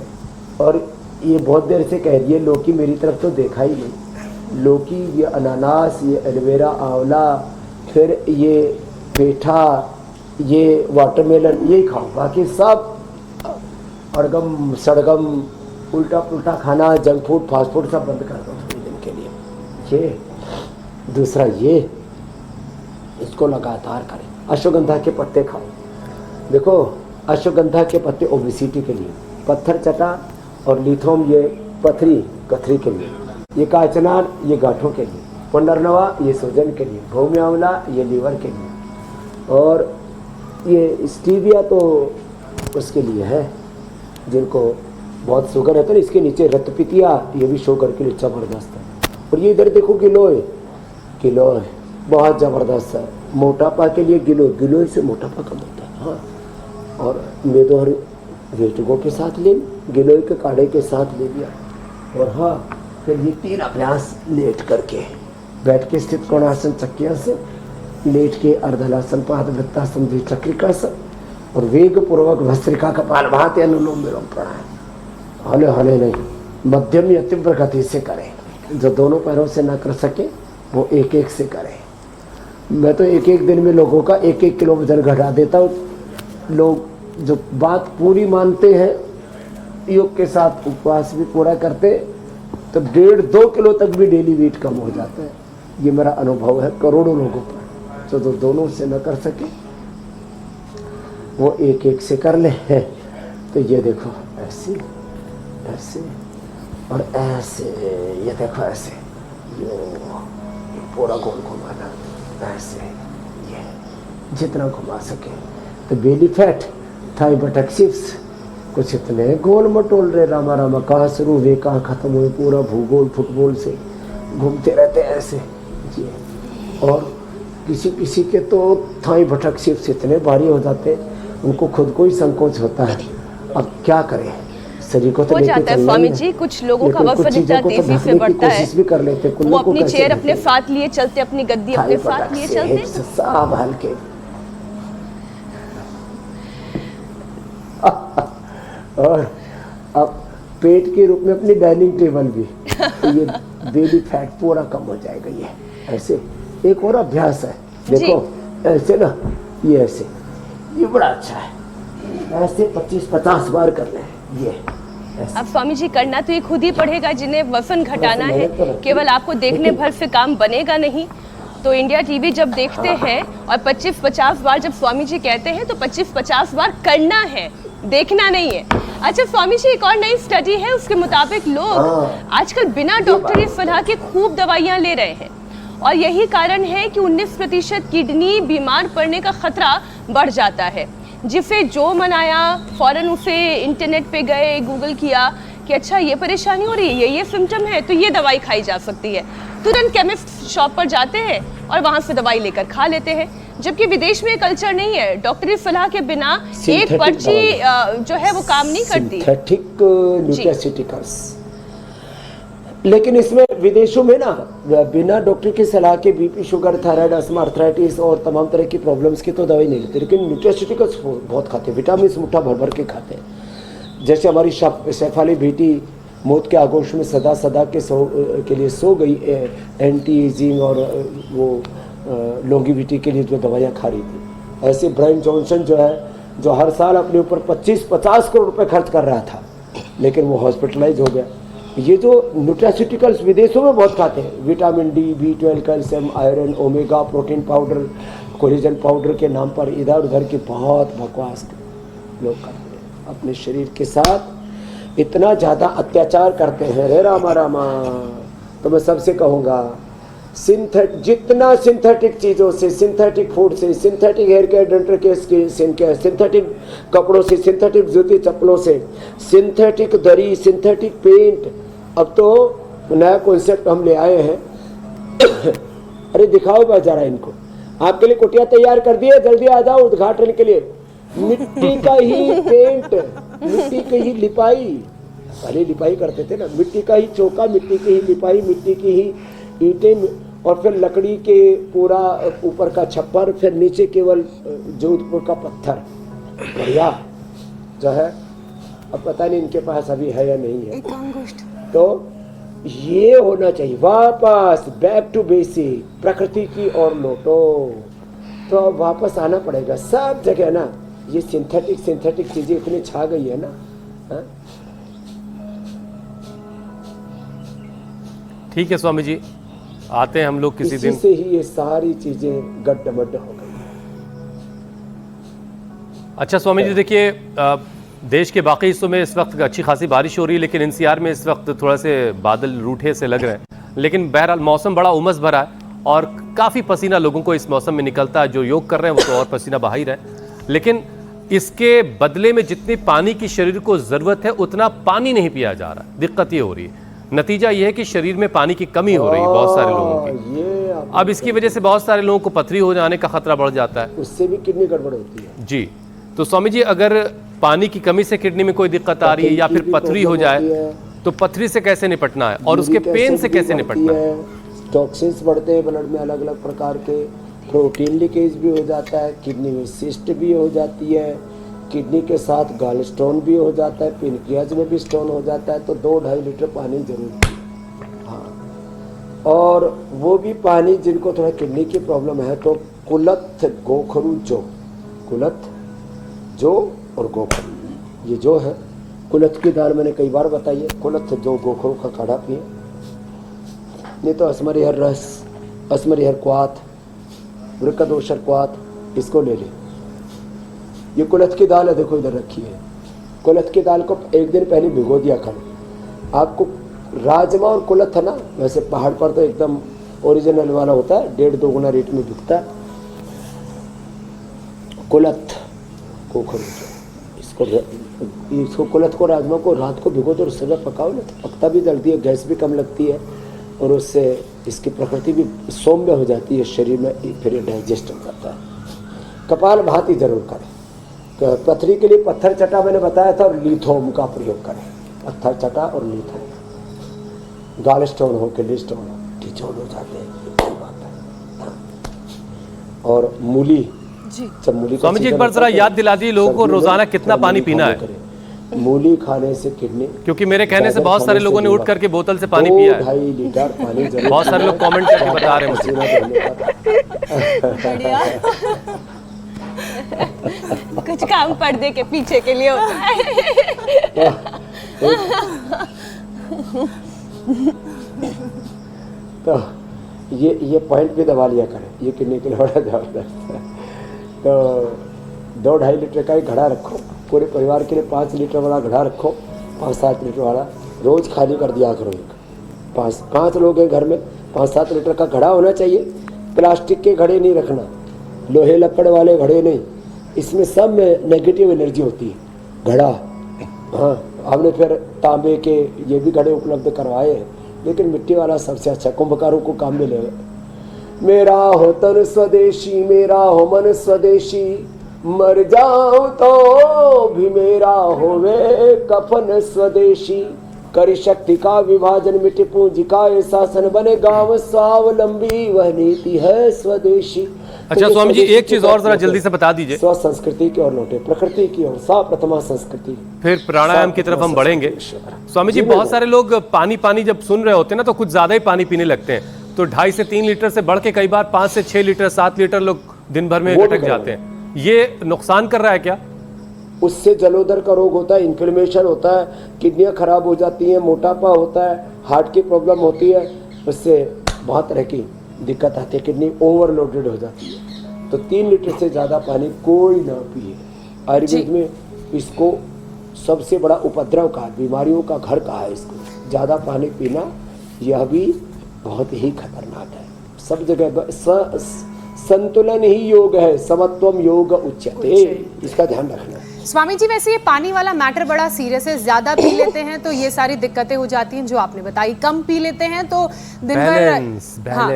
और ये बहुत देर से कह रही है, लौकी मेरी तरफ तो देखा ही नहीं। लौकी, ये अनानास, ये एलोवेरा, आंवला, फिर ये पेठा, ये वाटरमेलन, यही खाओ। बाकी सब अड़गम सड़गम, उल्टा पुल्टा खाना, जंक फूड, फास्ट फूड सब बंद कर दो थोड़े दिन के लिए। ये दूसरा, ये इसको लगातार करें। अश्वगंधा के पत्ते खाओ। देखो, अश्वगंधा के पत्ते ओबेसिटी के लिए, पत्थर चटा और लिथोम, ये पथरी कथरी के लिए, ये काचनार, ये गांठों के लिए, पुनर्नवा, ये सूजन के लिए, भूमि आंवला, ये लीवर के लिए, और ये स्टीविया तो उसके लिए है जिनको बहुत शुगर है। तो इसके नीचे रक्तपितिया, ये भी शुगर के लिए ज़बरदस्त है। और ये इधर देखो, गिलोय, गिलोय बहुत ज़बरदस्त है मोटापा के लिए। गिलोय से मोटापा कम होता है। हाँ, और मेदोहर वेटगो के साथ ले, गिलोय के काढ़े के साथ ले लिया। और हाँ, फिर ये 3 अभ्यास लेट करके, बैठ के स्थित कोणासन, चक्रियासन, लेट के अर्धलासन, पादवृत्तासन, द्विचक्रिकासन, और वेग पूर्वक भस्त्रिका कपालभाति, अनुलोम विलोम प्राणायाम। हौले हौले नहीं, मध्यम या तीव्र गति से करें। जो दोनों पैरों से ना कर सके वो एक एक से करें। मैं तो एक एक दिन में लोगों का 1-1 किलो वजन घटा देता हूँ। लोग जो बात पूरी मानते हैं, योग के साथ उपवास भी पूरा करते, तो 1.5-2 किलो तक भी डेली वेट कम हो जाता है। ये मेरा अनुभव है करोड़ों लोगों पर। जो दोनों से न कर सके वो एक एक से कर ले। तो ये देखो, ऐसे ऐसे और ऐसे, ये देखो ऐसे, ये पूरा गोल घुमाना, ऐसे, ये जितना घुमा सके। तो बेली फैट, थाई बटक चिप्स, कुछ इतने गोल मटोल रहे, रामा रामा, कहाँ शुरू हुए कहाँ खत्म हुए, पूरा भूगोल फुटबॉल से घूमते रहते हैं ऐसे। ये और किसी किसी के तो थाई बटक चिप्स इतने भारी हो जाते हैं, उनको खुद को ही संकोच होता है। अब क्या करें, शरीर को तो हो जाता है स्वामी जी। कुछ लोगों का वजन इतना तेजी से बढ़ता है, भी कर लेते, वो अपनी चेयर अपने साथ लिए चलते, अपनी गद्दी अपने साथ लिए चलते, सब हल्के। और अब पेट के रूप में अपनी डाइनिंग टेबल भी, तो ये बेली फैट पूरा कम हो जाएगा। ये ऐसे एक और अभ्यास है, देखो ऐसे ना, ये ऐसे, ये बड़ा अच्छा है। ऐसे 25-50 बार करना है। ये अब स्वामी जी, करना तो ये खुद ही पड़ेगा जिन्हें वजन घटाना है। केवल आपको देखने भर से काम बनेगा नहीं। तो इंडिया टीवी जब देखते हैं और 25-50 बार जब स्वामी जी कहते हैं, तो 25-50 बार करना है। देखना नहीं है। अच्छा स्वामी जी, एक और नई स्टडी है, उसके मुताबिक लोग आजकल बिना डॉक्टरी सलाह के खूब दवाइयां ले रहे हैं और यही कारण है कि 19% किडनी बीमार पड़ने का खतरा बढ़ जाता है। जिसे जो मन आया फौरन उसे इंटरनेट पे गए, गूगल किया कि अच्छा ये परेशानी हो रही है, ये सिम्टम है, तो ये दवाई खाई जा सकती है। तुरंत केमिस्ट शॉप पर जाते हैं और वहां से दवाई लेकर खा लेते हैं। जबकि विदेश में कल्चर नहीं है, डॉक्टरी सलाह के बिना एक पर्ची जो है वो काम नहीं करती। सिंथेटिक न्यूट्रास्यूटिकल्स, लेकिन इसमें विदेशों में ना बिना डॉक्टर की सलाह के BP, sugar, thyroid, asthma, arthritis और तमाम तरह की प्रॉब्लम्स की तो दवाई नहीं लेते, लेकिन न्यूट्रास्यूटिकल्स बहुत खाते हैं, विटामिन मुट्ठा भर भर के खाते हैं। जैसे हमारी शेफाली बेटी मौत के आगोश में सदा के लिए सो गई, एंटी एजिंग और वो लॉन्गिविटी के लिए जो दवाइयाँ खा रही थी। ऐसे ब्रायन जॉनसन जो है, जो हर साल अपने ऊपर 25-50 करोड़ रुपए खर्च कर रहा था, लेकिन वो हॉस्पिटलाइज हो गया। ये जो न्यूट्रास्यूटिकल्स विदेशों में बहुत खाते हैं, vitamin D, B12, calcium, iron, omega, protein powder, collagen powder के नाम पर इधर उधर की बहुत बकवास लोग करते हैं। अपने शरीर के साथ इतना ज़्यादा अत्याचार करते हैं, रे रामा रामा। तो मैं सबसे कहूँगा, जितना सिंथेटिक चीज़ों से, सिंथेटिक फूड से, synthetic hair care, dental care, skin care, synthetic कपड़ों से, सिंथेटिक जूती चप्पलों से, सिंथेटिक दरी, सिंथेटिक पेंट, अब तो नया कॉन्सेप्ट हम ले आए हैं। अरे दिखाओ बा जरा इनको, आपके लिए कुटिया तैयार कर दिए, जल्दी आ जाओ उद्घाटन के लिए। मिट्टी का ही पेंट, मिट्टी की ही लिपाई, पहले लिपाई करते थे ना, मिट्टी का ही चौका, मिट्टी की ही लिपाई, मिट्टी की ही ईंटें, और फिर लकड़ी के पूरा ऊपर का छप्पर, फिर नीचे केवल जोधपुर का पत्थर। बढ़िया जो है, अब पता नहीं इनके पास अभी है या नहीं है। तो ये होना चाहिए, वापस बैक टू बेसिक, प्रकृति की ओर लौटो। तो अब वापस आना पड़ेगा सब जगह ना। ये सिंथेटिक चीजें इतनी छा गई है ना। हा? ठीक है स्वामी जी, आते हैं हम लोग किसी दिन। से ही ये सारी चीजें गड्ढ-मड्ढ हो गई। अच्छा स्वामी जी, देखिए देश के बाकी हिस्सों में इस वक्त अच्छी खासी बारिश हो रही है, लेकिन एनसीआर में इस वक्त थोड़ा से बादल रूठे से लग रहे हैं। लेकिन बहरहाल मौसम बड़ा उमस भरा है और काफ़ी पसीना लोगों को इस मौसम में निकलता है। जो योग कर रहे हैं वो तो और पसीना बहा ही रहे, लेकिन इसके बदले में जितनी पानी की शरीर को ज़रूरत है उतना पानी नहीं पिया जा रहा। दिक्कत ये हो रही है, नतीजा ये है कि शरीर में पानी की कमी हो रही है बहुत सारे लोगों की। अब इसकी वजह से बहुत सारे लोगों को पथरी हो जाने का खतरा बढ़ जाता है, उससे भी किडनी गड़बड़ होती है। जी, तो स्वामी जी, अगर पानी की कमी से किडनी में कोई दिक्कत आ रही है या फिर पथरी हो जाए तो पथरी से कैसे निपटना है और उसके पेन से कैसे निपटना है? टॉक्सिन्स बढ़ते हैं ब्लड में, अलग अलग प्रकार के, प्रोटीन लीकेज भी हो जाता है, किडनी में सिस्ट भी हो जाती है, किडनी के साथ गॉल स्टोन भी हो जाता है, पेनक्रियाज में भी स्टोन हो जाता है। तो 2-2.5 लीटर पानी जरूर। हाँ, और वो भी पानी जिनको थोड़ा किडनी की प्रॉब्लम है तो कुलथ, गोखरू, कुलथ जो और गोखरू, ये जो है कुलथ की दाल मैंने कई बार बताई है। कुलथ जो, गोखरू का काढ़ा पिए, नहीं तो असमरी हर रस, असमरी हर क्वाथ, वृक्कदोषर क्वाथ, इसको ले लें। ये कुलथ की दाल है, देखो इधर रखी है। कुलथ की दाल को एक दिन पहले भिगो दिया करो। आपको राजमा और कुलथ है ना, वैसे पहाड़ पर तो एकदम ओरिजिनल वाला होता है, 1.5-2 गुना रेट में बिकता है। कुलथ गोखरू, इसको कुलथ को, राजमा को रात को भिगो दो और सुबह पकाओ ना, तो पकता भी जल्दी है, गैस भी कम लगती है और उससे इसकी प्रकृति भी सौम्य हो जाती है शरीर में, फिर ये डाइजेस्ट हो जाता है। कपाल भाती जरूर करें। पथरी के लिए पत्थर चटा मैंने बताया था, और लिथोम का प्रयोग करें। पत्थर चटा और लिथोम, गाल स्टोन हो, किडनी स्टोन हो, टिचोल हो जाते हैं, बात है। और मूली, जब मूली, स्वामी जी एक बार जरा याद दिला दी लोगों को रोजाना कितना पानी पीना है? मूली खाने से किडनी, क्योंकि मेरे कहने से बहुत सारे लोगों ने उठ करके बोतल से पानी पिया है। 2-2.5 लीटर पानी जरूर। बहुत सारे लोग कमेंट करके बता रहे हैं कुछ काम पर्दे के पीछे के लिए होता है। तो ये पॉइंट भी दबा लिया करें, ये किडनी के लिए बड़ा जबरदस्त है। तो 2-2.5 लीटर का ही घड़ा रखो, पूरे परिवार के लिए 5 लीटर वाला घड़ा रखो, 5-7 लीटर वाला रोज खाली कर दिया करो। एक 5 लोग हैं घर में, 5-7 लीटर का घड़ा होना चाहिए। प्लास्टिक के घड़े नहीं रखना, लोहे लकड़ वाले घड़े नहीं, इसमें सब में नेगेटिव एनर्जी होती है। घड़ा, हाँ हमने फिर तांबे के ये भी घड़े उपलब्ध करवाए, लेकिन मिट्टी वाला सबसे अच्छा कुंभकारों को काम मिलेगा। मेरा हो तन स्वदेशी, मेरा हो मन स्वदेशी, मर जाऊं तो भी मेरा होवे कफन स्वदेशी। करी शक्ति का विभाजन, मिट्टी पूंजी का ये शासन, बने गांव स्वावलंबी, वह नीति है स्वदेशी। अच्छा स्वामी जी, एक चीज और जरा जल्दी से बता दीजिए। स्व संस्कृति की ओर लौटे, प्रकृति की ओर, सा प्रथमा संस्कृति। फिर प्राणायाम की तरफ हम बढ़ेंगे। स्वामी जी, बहुत सारे लोग पानी जब सुन रहे होते हैं ना, तो कुछ ज्यादा ही पानी पीने लगते हैं, तो 2.5 से 3 लीटर से बढ़ के कई बार 5 से 6 लीटर 7 लीटर लोग दिन भर में घटक जाते हैं। ये नुकसान कर रहा है क्या? उससे जलोदर का रोग होता है, इन्फ्लेमेशन होता है, किडनियां खराब हो जाती हैं, मोटापा होता है, हार्ट की प्रॉब्लम होती है, उससे बहुत तरह की दिक्कत आती है, किडनी ओवरलोडेड हो जाती है। तो 3 लीटर से ज़्यादा पानी कोई ना पिए। आयुर्वेद में इसको सबसे बड़ा उपद्रव कहा, बीमारियों का घर कहा है इसको। ज़्यादा पानी पीना यह भी बहुत ही खतरनाक है। सब जगह संतुलन ही योग है, समत्वम योग उच्यते, इसका ध्यान रखना। स्वामी जी, वैसे ये पानी वाला मैटर बड़ा सीरियस है। ज्यादा पी लेते हैं तो ये सारी दिक्कतें हो जाती हैं जो आपने बताई, कम पी लेते हैं तो दिन भर हाँ,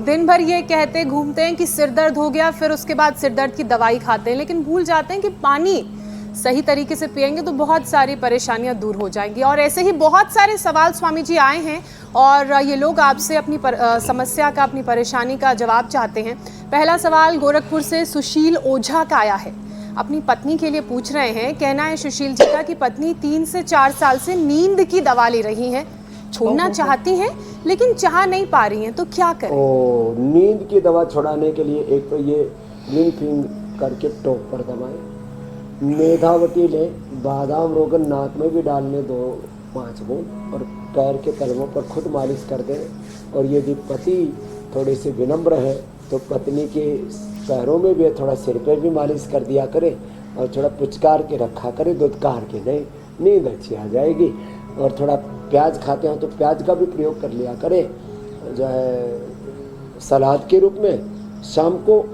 दिन भर ये कहते घूमते हैं कि सिर दर्द हो गया, फिर उसके बाद सिर दर्द की दवाई खाते हैं, लेकिन भूल जाते हैं कि पानी सही तरीके से पिएंगे तो बहुत सारी परेशानियां दूर हो जाएंगी। और ऐसे ही बहुत सारे सवाल स्वामी जी आए हैं और ये लोग आपसे अपनी समस्या का, अपनी परेशानी का जवाब चाहते हैं। पहला सवाल गोरखपुर से सुशील ओझा का आया है, अपनी पत्नी के लिए पूछ रहे हैं। कहना है सुशील जी का कि पत्नी 3 से 4 साल से नींद की दवा ले रही हैं, छोड़ना चाहती हैं लेकिन चाह नहीं पा रही हैं, तो क्या करें? नींद की दवा छुड़ाने के लिए एक तो ये ग्रीन फिंग करके टॉप पर दबाएं, मेधावती ले, बादाम रोगन नाक में भी डालने 2-5 बूंद और पैर के तलवों पर खुद मालिश कर दें। और यदि पति थोड़े से विनम्र है तो पत्नी के पैरों में भी, थोड़ा सिर पे भी मालिश कर दिया करे और थोड़ा पुचकार के रखा करे, दुदकार के नहीं, नींद अच्छी आ जाएगी। और थोड़ा प्याज खाते हो तो प्याज का भी प्रयोग कर लिया करे, जो है सलाद के रूप में। शाम को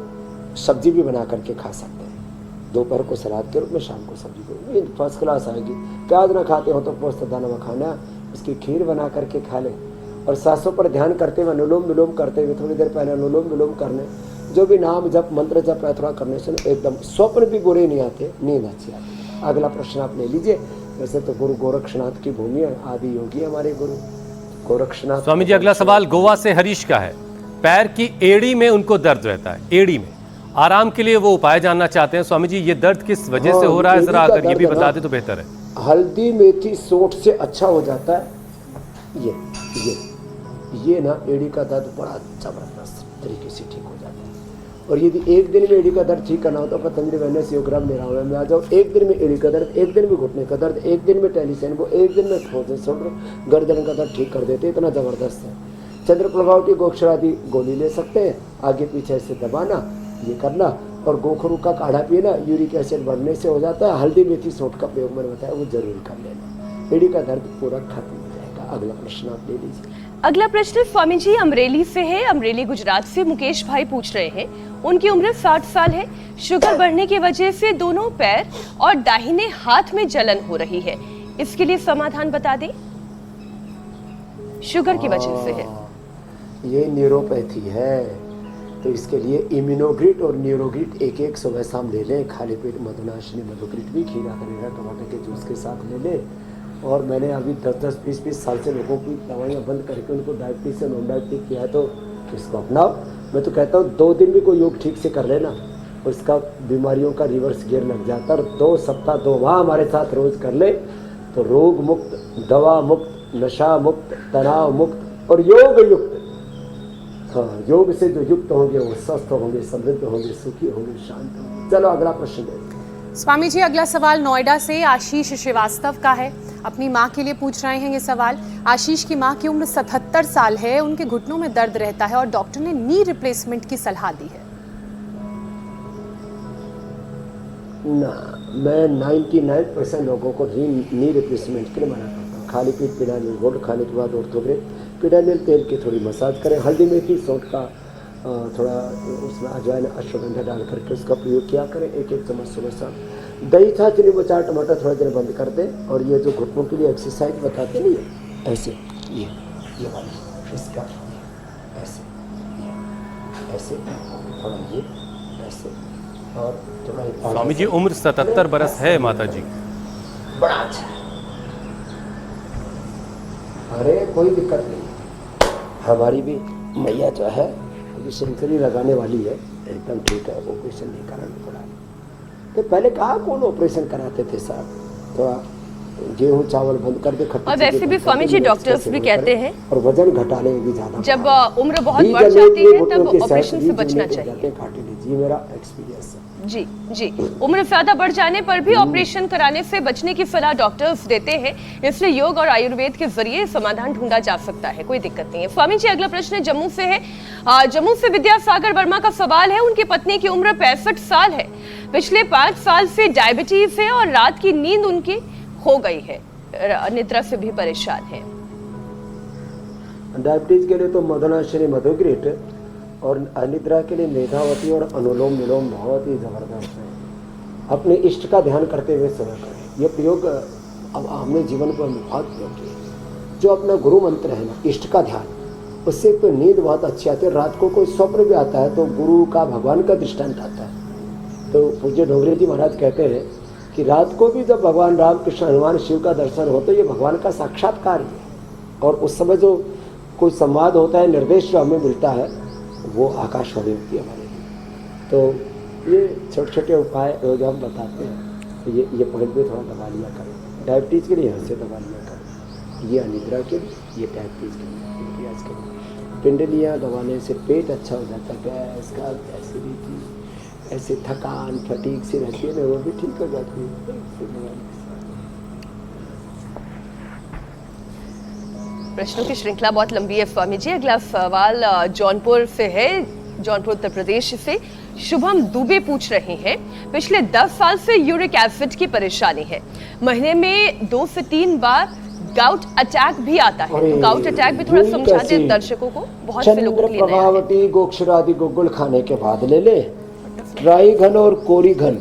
सब्जी भी बना करके खा सकते हैं, दोपहर को सलाद के रूप में, शाम को सब्जी के रूप में, फर्स्ट क्लास आएगी। प्याज ना खाते हो तो पोस्त दाना मखाना, इसकी खीर बना करके खा लें। और सांसों पर ध्यान करते हुए, अनुलोम विलोम करते हुए, थोड़ी देर पहले अनुलोम विलोम करने, जो भी नाम जप मंत्र जप है थोड़ा करने से एकदम स्वप्न भी बुरे नहीं आते, नींद अच्छी आती है। अगला प्रश्न आप ले लीजिए। वैसे तो गुरु गोरक्षनाथ की भूमि है, आदि योगी हमारे गुरु गोरक्षनाथ। स्वामी जी, अगला सवाल गोवा से हरीश का है। पैर की एड़ी में उनको दर्द रहता है, एड़ी में आराम के लिए वो उपाय जानना चाहते हैं। स्वामी जी, ये दर्द किस वजह से हो रहा है, जरा अगर ये भी बता दे तो बेहतर है। हल्दी मेथी सोट से अच्छा हो जाता है। ये ना एड़ी का दर्द बड़ा जबरदस्त तरीके से ठीक हो जाता है। और यदि एक दिन में एड़ी का दर्द ठीक करना हो तो पतंजलि वेलनेस योगराम निरामय में आ जाओ। एक दिन में एड़ी का दर्द, एक दिन में घुटने का दर्द, एक दिन में टेलीसेन को, एक दिन में गर्दन का दर्द ठीक कर देते, इतना जबरदस्त है। चंद्र प्रभाव की गोक्षरादि गोली ले सकते हैं, आगे पीछे से दबाना, ये करना। और गोखरू का काढ़ा पीना, यूरिक एसिड बढ़ने से हो जाता है। हल्दी मेथी सोट का प्रयोग मैंने बताया, वो जरूर कर लेना, एड़ी का दर्द पूरा खत्म हो जाएगा। अगला प्रश्न आप ले लीजिए। अगला प्रश्न स्वामी जी अमरेली से है। अमरेली गुजरात से मुकेश भाई पूछ रहे हैं, उनकी उम्र 60 साल है, शुगर बढ़ने की वजह से दोनों पैर और दाहिने हाथ में जलन हो रही है, इसके लिए समाधान बता दें। शुगर की वजह से है, ये न्यूरोपैथी है, तो इसके लिए इम्यूनोग्रिट और न्यूरोग्रिट एक सुबह शाम ले लें। खाली पेट मधुनाशिनी मधुग्रिट भी खीरा करेगा टमाटर के जूस के साथ ले लें। और मैंने अभी 10-10, 20-20 साल से लोगों की दवाइयाँ बंद करके उनको डायबिटीज से नॉन डायबिटिक किया है, तो इसको अपनाओ। मैं तो कहता हूँ 2 दिन भी कोई योग ठीक से कर लेना, उसका बीमारियों का रिवर्स गियर लग जाता है। और 2 सप्ताह 2 माह हमारे साथ रोज कर ले तो रोग मुक्त, दवा मुक्त, नशा मुक्त, तनाव मुक्त और योग युक्त। हाँ, योग से जो युक्त होंगे वो स्वस्थ होंगे, समृद्ध होंगे, सुखी होंगे, शांत होंगे। चलो अगला प्रश्न है। स्वामी जी, अगला सवाल नोएडा से आशीष श्रीवास्तव का है। अपनी माँ के लिए पूछ रहे हैं ये सवाल। आशीष की माँ की उम्र 77 साल है, उनके घुटनों में दर्द रहता है और डॉक्टर ने नी रिप्लेसमेंट की सलाह दी है। ना, मैं 99% लोगों को नी रिप्लेसमेंट के लिए मना करता हूँ। खाली पेट पिडानिल गोल्ड खाने के बाद ऑर्थोग्रेड पिडानिल तेल की थोड़ी मसाज करें, हल्दी मेथी सौंठ का थोड़ा उसमें अजवाइन अश्वगंधा डाल करके उसका प्रयोग किया करें, एक चम्मच सुबह शाम। दही छाछ नींबू चार टमाटर थोड़ा देर बंद कर दें। और ये जो घुटनों के लिए एक्सरसाइज बताते नहीं है, ऐसे ये वाली इसका ऐसे ऐसे थोड़ा ये ऐसे और थोड़ा स्वामी जी उम्र 77 बरस है माता जी। बड़ा अच्छा है। अरे कोई दिक्कत नहीं, हमारी भी मैया जो है अभी सेंचुरी लगाने वाली है, एकदम ठीक है, ऑपरेशन नहीं कराना पड़ा। तो पहले कहा कौन ऑपरेशन कराते थे साहब, थोड़ा गेहूं चावल बंद कर दे, और वैसे भी स्वामी जी डॉक्टर्स भी कहते हैं और वजन घटाने भी ज्यादा जब उम्र बहुत बढ़ जाती है तब ऑपरेशन से बचना चाहिए। जी मेरा एक्सपीरियंस है। जी जी, उम्र ज्यादा बढ़ जाने पर भी ऑपरेशन कराने से बचने की सलाह डॉक्टर्स देते हैं, इसलिए योग और आयुर्वेद के जरिए समाधान ढूंढा जा सकता है, कोई दिक्कत नहीं है। स्वामी जी अगला प्रश्न जम्मू से है। जम्मू से विद्यासागर वर्मा का सवाल है, उनकी पत्नी की उम्र 65 साल है, पिछले 5 साल से डायबिटीज है और रात की नींद उनकी हो गई है, निद्रा से भी परेशान है। डायबिटीज के लिए तो मदनाश्री मधुग्रेट और अनिद्रा के लिए मेधावती और अनुलोम विलोम बहुत ही जबरदस्त है। अपने इष्ट का ध्यान करते हुए समय करें। ये प्रयोग अब हमने जीवन पर बहुत प्रयोग किया। जो अपना गुरु मंत्र है ना, इष्ट का ध्यान, उससे तो नींद बहुत अच्छी आती है। रात को कोई स्वप्न भी आता है तो गुरु का भगवान का दृष्टांत आता है। तो पूज्य डोगरे जी महाराज कहते हैं कि रात को भी जब भगवान राम कृष्ण हनुमान शिव का दर्शन हो तो ये भगवान का साक्षात्कार है। और उस समय जो कोई संवाद होता है, निर्देश जो हमें मिलता है, वो आकाशवाणी होती है हमारे लिए। तो ये छोटे छोटे उपाय जो हम बताते हैं, तो ये पॉइंट पे थोड़ा दबा लिया करें। डायबिटीज़ के लिए यहाँ से दबा लिया करें, ये अनिद्रा के लिए, ये डायबिटीज़ के लिए, प्याज के लिए। पिंडलियाँ दबाने से पेट अच्छा हो जाता है, गैस का एसिडिटी ऐसे थकान फटीक से रहती है ना, वो भी ठीक हो जाती है। प्रश्नों की श्रृंखला बहुत लंबी है स्वामी जी। अगला सवाल जौनपुर से है, जौनपुर उत्तर प्रदेश से शुभम दुबे पूछ रहे हैं, पिछले 10 साल से यूरिक एसिड की परेशानी है, महीने में 2 से 3 बार गाउट अटैक भी आता है, तो गाउट अटैक भी थोड़ा समझा दे दर्शकों को, बहुत से लोगों के लिए नया है। प्रभावती गोक्षरादि गुग्गुल खाने के बाद ले ले, ट्राई घन और कोरी घन,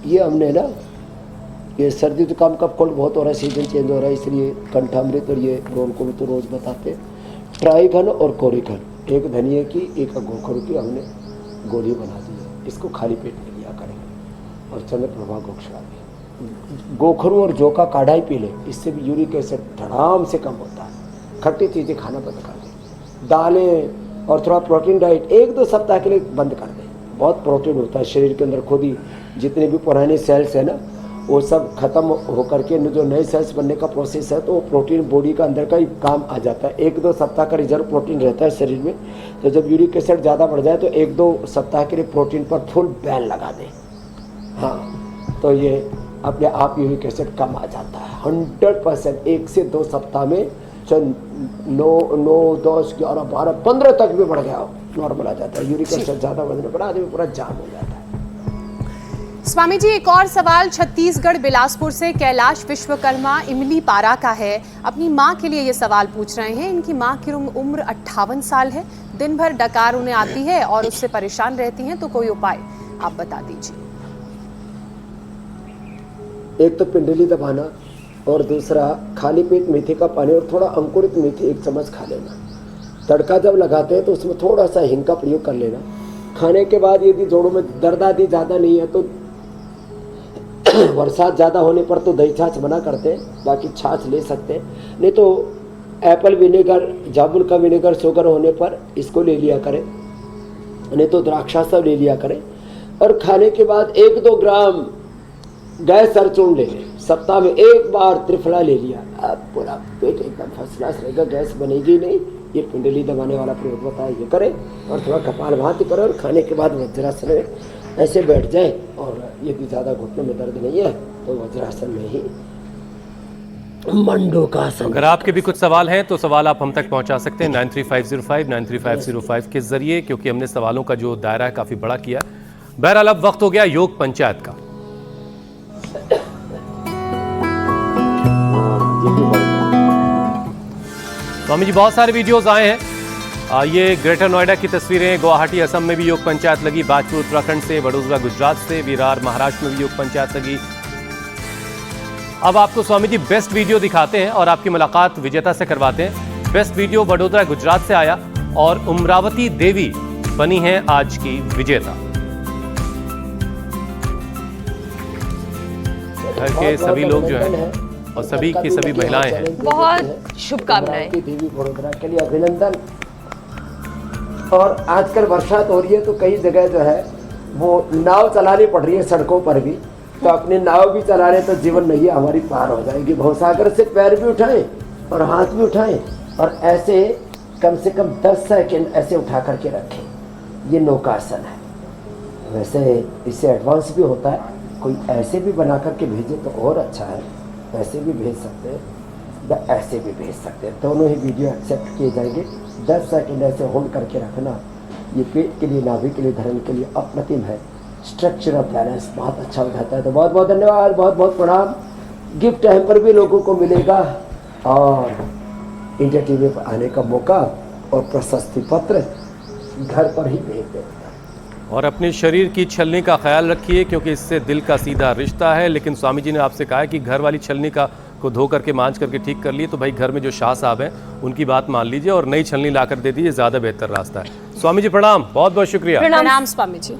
ये हमने ना, ये सर्दी जुकाम कफ कोल्ड बहुत हो रहा है, सीजन चेंज हो रहा है, इसलिए कंठामृत और ये रोल को भी तो रोज बताते हैं। ट्राई घन और कोरी घन, एक धनिए की एक गोखरू की हमने गोली बना दी है, इसको खाली पेट में लिया करेंगे। और चंद्र प्रभा गोक्षरादि गोखरू और जौ का काढ़ा ही पी ले, इससे भी यूरिक एसिड धड़ाम से कम होता है। खट्टी चीज़ें खाना बंद कर दें, दालें और थोड़ा प्रोटीन डाइट 1-2 सप्ताह के लिए बंद कर दें। बहुत प्रोटीन होता है शरीर के अंदर, खुद ही जितने भी पुराने सेल्स है ना, वो सब खत्म होकर के जो नए सेल्स बनने का प्रोसेस है, तो वो प्रोटीन बॉडी का अंदर का ही काम आ जाता है। 1-2 सप्ताह का रिजर्व प्रोटीन रहता है शरीर में, तो जब यूरिक एसिड ज़्यादा बढ़ जाए तो 1-2 सप्ताह के लिए प्रोटीन पर फुल बैन लगा दें। हाँ, तो ये अपने आप यूरिक एसिड कम आ जाता है 100%। 1 से 2 सप्ताह में 9, 10, 11, 12, 15 तक भी बढ़ गया, नॉर्मल आ जाता है। यूरिक एसिड ज़्यादा बढ़ने पर आदमी पूरा जाम हो जाता है। स्वामी जी एक और सवाल छत्तीसगढ़ बिलासपुर से कैलाश विश्वकर्मा इमली पारा का है, अपनी माँ के लिए ये सवाल पूछ रहे हैं। इनकी माँ की उम्र 58 साल है, दिन भर डकार उन्हें आती है और उससे परेशान रहती हैं, तो कोई उपाय आप बता दीजिए। एक तो पिंडली दबाना और दूसरा खाली पेट मेथी का पानी और थोड़ा अंकुरित मेथी 1 चम्मच खा लेना। तड़का जब लगाते हैं तो उसमें थोड़ा सा हिंग का प्रयोग कर लेना। खाने के बाद यदि जोड़ों में दर्द आदि ज़्यादा नहीं है तो बरसात ज़्यादा होने पर तो दही छाछ मना करते हैं, बाकी छाछ ले सकते हैं। नहीं तो एप्पल विनेगर, जामुन का विनेगर शुगर होने पर इसको ले लिया करें, नहीं तो द्राक्षा सब ले लिया करें। और खाने के बाद 1-2 ग्राम गैस सरचूर्ण ले लें, सप्ताह में 1 बार त्रिफला ले लिया, अब पूरा पेट एकदम फर्स्ट क्लास रहेगा, गैस बनेगी नहीं। ये पिंडली दबाने वाला प्रयोग बताया, ये करें। और थोड़ा कपालभाति करें और खाने के बाद वज्रासन में ऐसे बैठ जाए, और यदि ज़्यादा घुटनों में दर्द नहीं है तो वज्रासन में ही मंडूकासन। अगर आपके भी कुछ सवाल हैं तो सवाल आप हम तक पहुंचा सकते हैं 935059 9350 के जरिए, क्योंकि हमने सवालों का जो दायरा है काफ़ी बड़ा किया। बहरहाल अब वक्त हो गया योग पंचायत का। स्वामी जी बहुत सारे वीडियोस आए हैं। ये ग्रेटर नोएडा की तस्वीरें, गुवाहाटी असम में भी योग पंचायत लगी, बाजपुर उत्तराखंड से, वडोदरा गुजरात से, विरार महाराष्ट्र में भी योग पंचायत लगी। अब आपको स्वामी जी बेस्ट वीडियो दिखाते हैं और आपकी मुलाकात विजेता से करवाते हैं। बेस्ट वीडियो वडोदरा गुजरात से आया और उमरावती देवी बनी है आज की विजेता। घर के सभी लोग जो हैं और सभी की सभी महिलाएं हैं। बहुत शुभकामनाएं। देवी वडोदरा के लिए अभिनंदन। और आजकल बरसात हो रही है तो कई जगह जो है वो नाव चलानी पड़ रही है सड़कों पर भी, तो अपनी नाव भी चला रहे तो जीवन नैया हमारी पार हो जाएगी। भवसागर से पैर भी उठाएं और हाथ भी उठाएं और ऐसे कम से कम 10 सेकंड ऐसे उठा करके रखें। ये नौकासन है। वैसे इससे एडवांस भी होता है, कोई ऐसे भी बना करके भेजे तो और अच्छा है। ऐसे भी भेज सकते हैं या ऐसे भी भेज सकते हैं, दोनों ही वीडियो एक्सेप्ट किए जाएंगे। 10 सेकंड ऐसे होल्ड करके रखना, ये पेट के लिए, नाभि के लिए, धरण के लिए अप्रतिम है। स्ट्रक्चर ऑफ बैलेंस बहुत अच्छा हो जाता है। तो बहुत बहुत धन्यवाद, बहुत बहुत प्रणाम। गिफ्ट हैम्पर भी लोगों को मिलेगा और इंडिया टीवी पर आने का मौका और प्रशस्ति पत्र घर पर ही भेज देंगे। और अपने शरीर की छलनी का ख्याल रखिए क्योंकि इससे दिल का सीधा रिश्ता है। लेकिन स्वामी जी ने आपसे कहा है कि घर वाली छलनी को धो करके मांझ करके ठीक कर लिए, तो भाई घर में जो शाह साहब हैं उनकी बात मान लीजिए और नई छलनी ला कर दे दीजिए, ज़्यादा बेहतर रास्ता है। स्वामी जी प्रणाम, बहुत बहुत शुक्रिया। प्रणाम स्वामी जी।